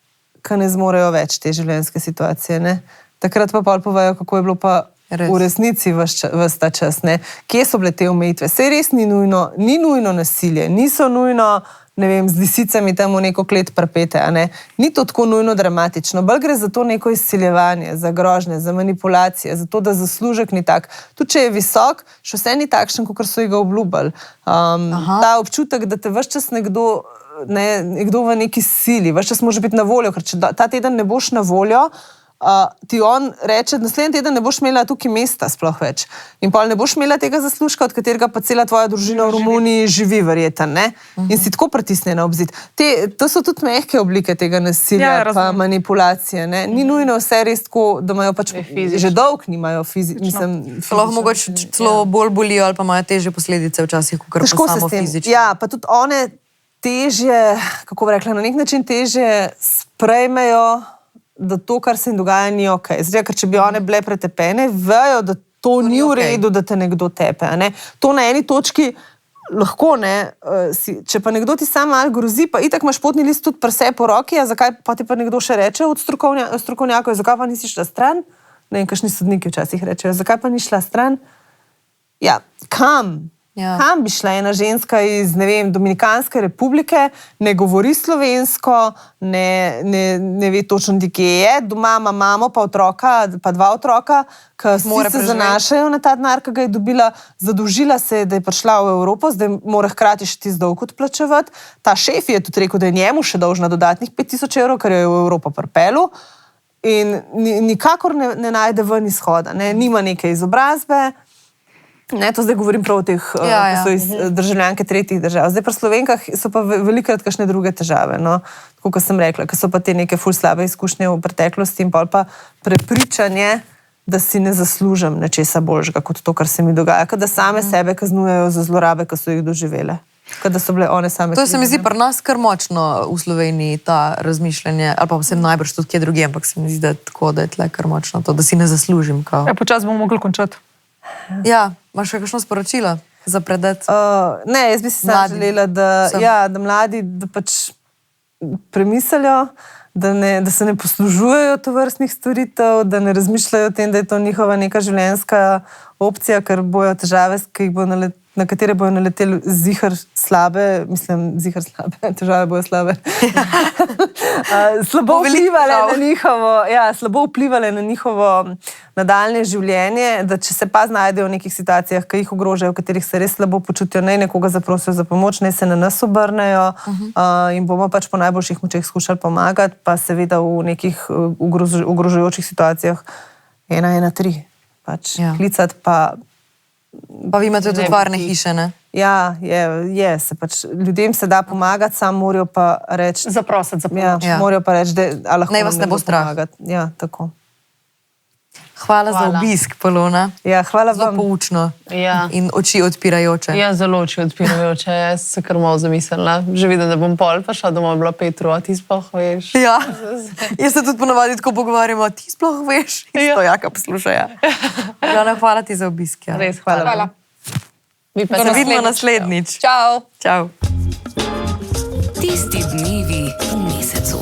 A: ko ne zmorejo več te življenjske situacije. Ne? Takrat pa pol povejo, kako je bilo pa v resnici ves ta čas. Ne? Kje so bile te omejitve? Sej res ni nujno nasilje, niso nujno, ne vem, z lisicami tam v neko klet pripete, a ne? Ni to tako nujno dramatično. Bolj gre za to neko izsiljevanje, za grožnje, za manipulacije, za to, da zaslužek ni tak. Tudi če je visok, še vse ni takšen, kot so ga obljubili. Ta občutek, da te ves čas nekdo v neki sili, ves čas može biti na voljo, ker če ta teden ne boš na voljo, ti on reče, naslednji teden ne boš imela tukaj mesta sploh več. In pol ne boš imela tega zaslužka, od katerega pa cela tvoja družina v Romuniji živi verjeten, ne? In si tako pritisnjena ob zid. To so tudi mehke oblike tega nasilja, pa manipulacije, ne? Ni nujno vse res tako, da imajo pač že dolg nimajo fizično.
B: Lahko mogoče celo bolj bolijo ali pa imajo težje posledice včasih, kot pa samo fizično.
A: Ja, pa tudi one težje, kako bi rekla, na nek način težje sprejmejo, da to, kar se jim dogaja, ni okej. Zdaj, ker če bi one bile pretepene, vejo, da To ni v
B: okej.
A: redu, da te nekdo tepe. A ne? To na eni točki lahko ne. Če pa nekdo ti sam malo grozi, pa itak imaš potni list tudi pri sebi po roki, a zakaj pa ti pa nekdo še reče od strokovnjakov, zakaj pa nisi šla stran? Ne vem, kakšni sodniki včasih rečejo, zakaj pa ni šla stran? Ja, kam?
B: Ja.
A: Kam bi šla ena ženska iz, ne vem, Dominikanske republike, ne govori slovensko, ne ve točno, kje je, doma ima mamo pa otroka, pa 2 otroka, ki
B: Mora
A: se
B: preživeti.
A: zanašajo na ta denar, ki ga je dobila, zadolžila se je, da je prišla v Evropo, zdaj mora hkrati še tisti dolg odplačevati. Ta šef je tudi rekel, da je njemu še dolžna dodatnih 5000 evrov, ker jo je v Evropo pripelil. In nikakor ne najde ven izhoda, ne? Nima neke izobrazbe. Ne, to zdaj govorim prav o teh, ki so iz državljanke tretjih držav. Zdaj pri Slovenkah so pa velikokrat kakšne druge težave. No? Tako kot sem rekla, ker so pa te neke ful slabe izkušnje v preteklosti in pol pa prepričanje, da si ne zaslužim nečesa boljšega kot to, kar se mi dogaja. Kad da same sebe kaznujejo za zlorabe, ki so jih doživele. Kad da so bile one same.
B: To se mi zdi pri nas kar močno v Sloveniji, ta razmišljanje, ali pa vsem najbrž tudi kje drugje, ampak se mi zdi, da je tako, da je tle kar močno to, da si ne zaslužim. Kao.
D: Ja, počasi bomo mogli končati.
B: Ja, imaš še kakšno sporočilo za predet?
A: Ne, jaz bi si samo
B: Mladim.
A: želela, da mladi da pač premislijo, da se ne poslužujejo tovrstnih storitev, da ne razmišljajo o tem, da je to njihova neka življenjska opcija, ker bojo težave, na katere bojo naleteli zihar slabe, mislim, zihar slabe, težave bojo slabe. Slabo vplivale na njihovo nadaljne življenje, da če se pa znajdejo v nekih situacijah, ki jih ogrožajo, v katerih se res slabo počutijo, naj nekoga zaprosijo za pomoč, naj se na nas obrnejo in bomo pač po najboljših močeh skušali pomagati, pa seveda v nekih ogrožajočih situacijah 113. Pač klicati pa.
B: Pa vi imate tudi varne hiše, ne?
A: Ja, se pač ljudem se da pomagati, sam morajo pa reči.
D: Zaprositi za pomoč.
A: Ja, morajo pa reči, da lahko
B: Naj vas ne bo strah.
A: pomagati. Ja, tako.
B: Hvala za obisk, Polona.
A: Ja, hvala
B: Zelo
A: vam.
B: poučno
E: Ja.
B: in oči odpirajoče.
E: Ja, zelo oči odpirajoče, jaz se kar malo zamislila. Že vidim, da bom pol pa šla domov, bila Petru, a ti sploh veš.
B: Ja, jaz se tudi ponavadi tako pogovarjam, ti sploh veš, isto jaka poslušaja. Jana, hvala ti za obisk. Ja.
E: Res, hvala.
D: Hvala.
E: Vi pa
B: Se
E: se
B: vidimo naslednjič.
D: Čau.
B: Čau.
C: Tisti dnevi v mesecu.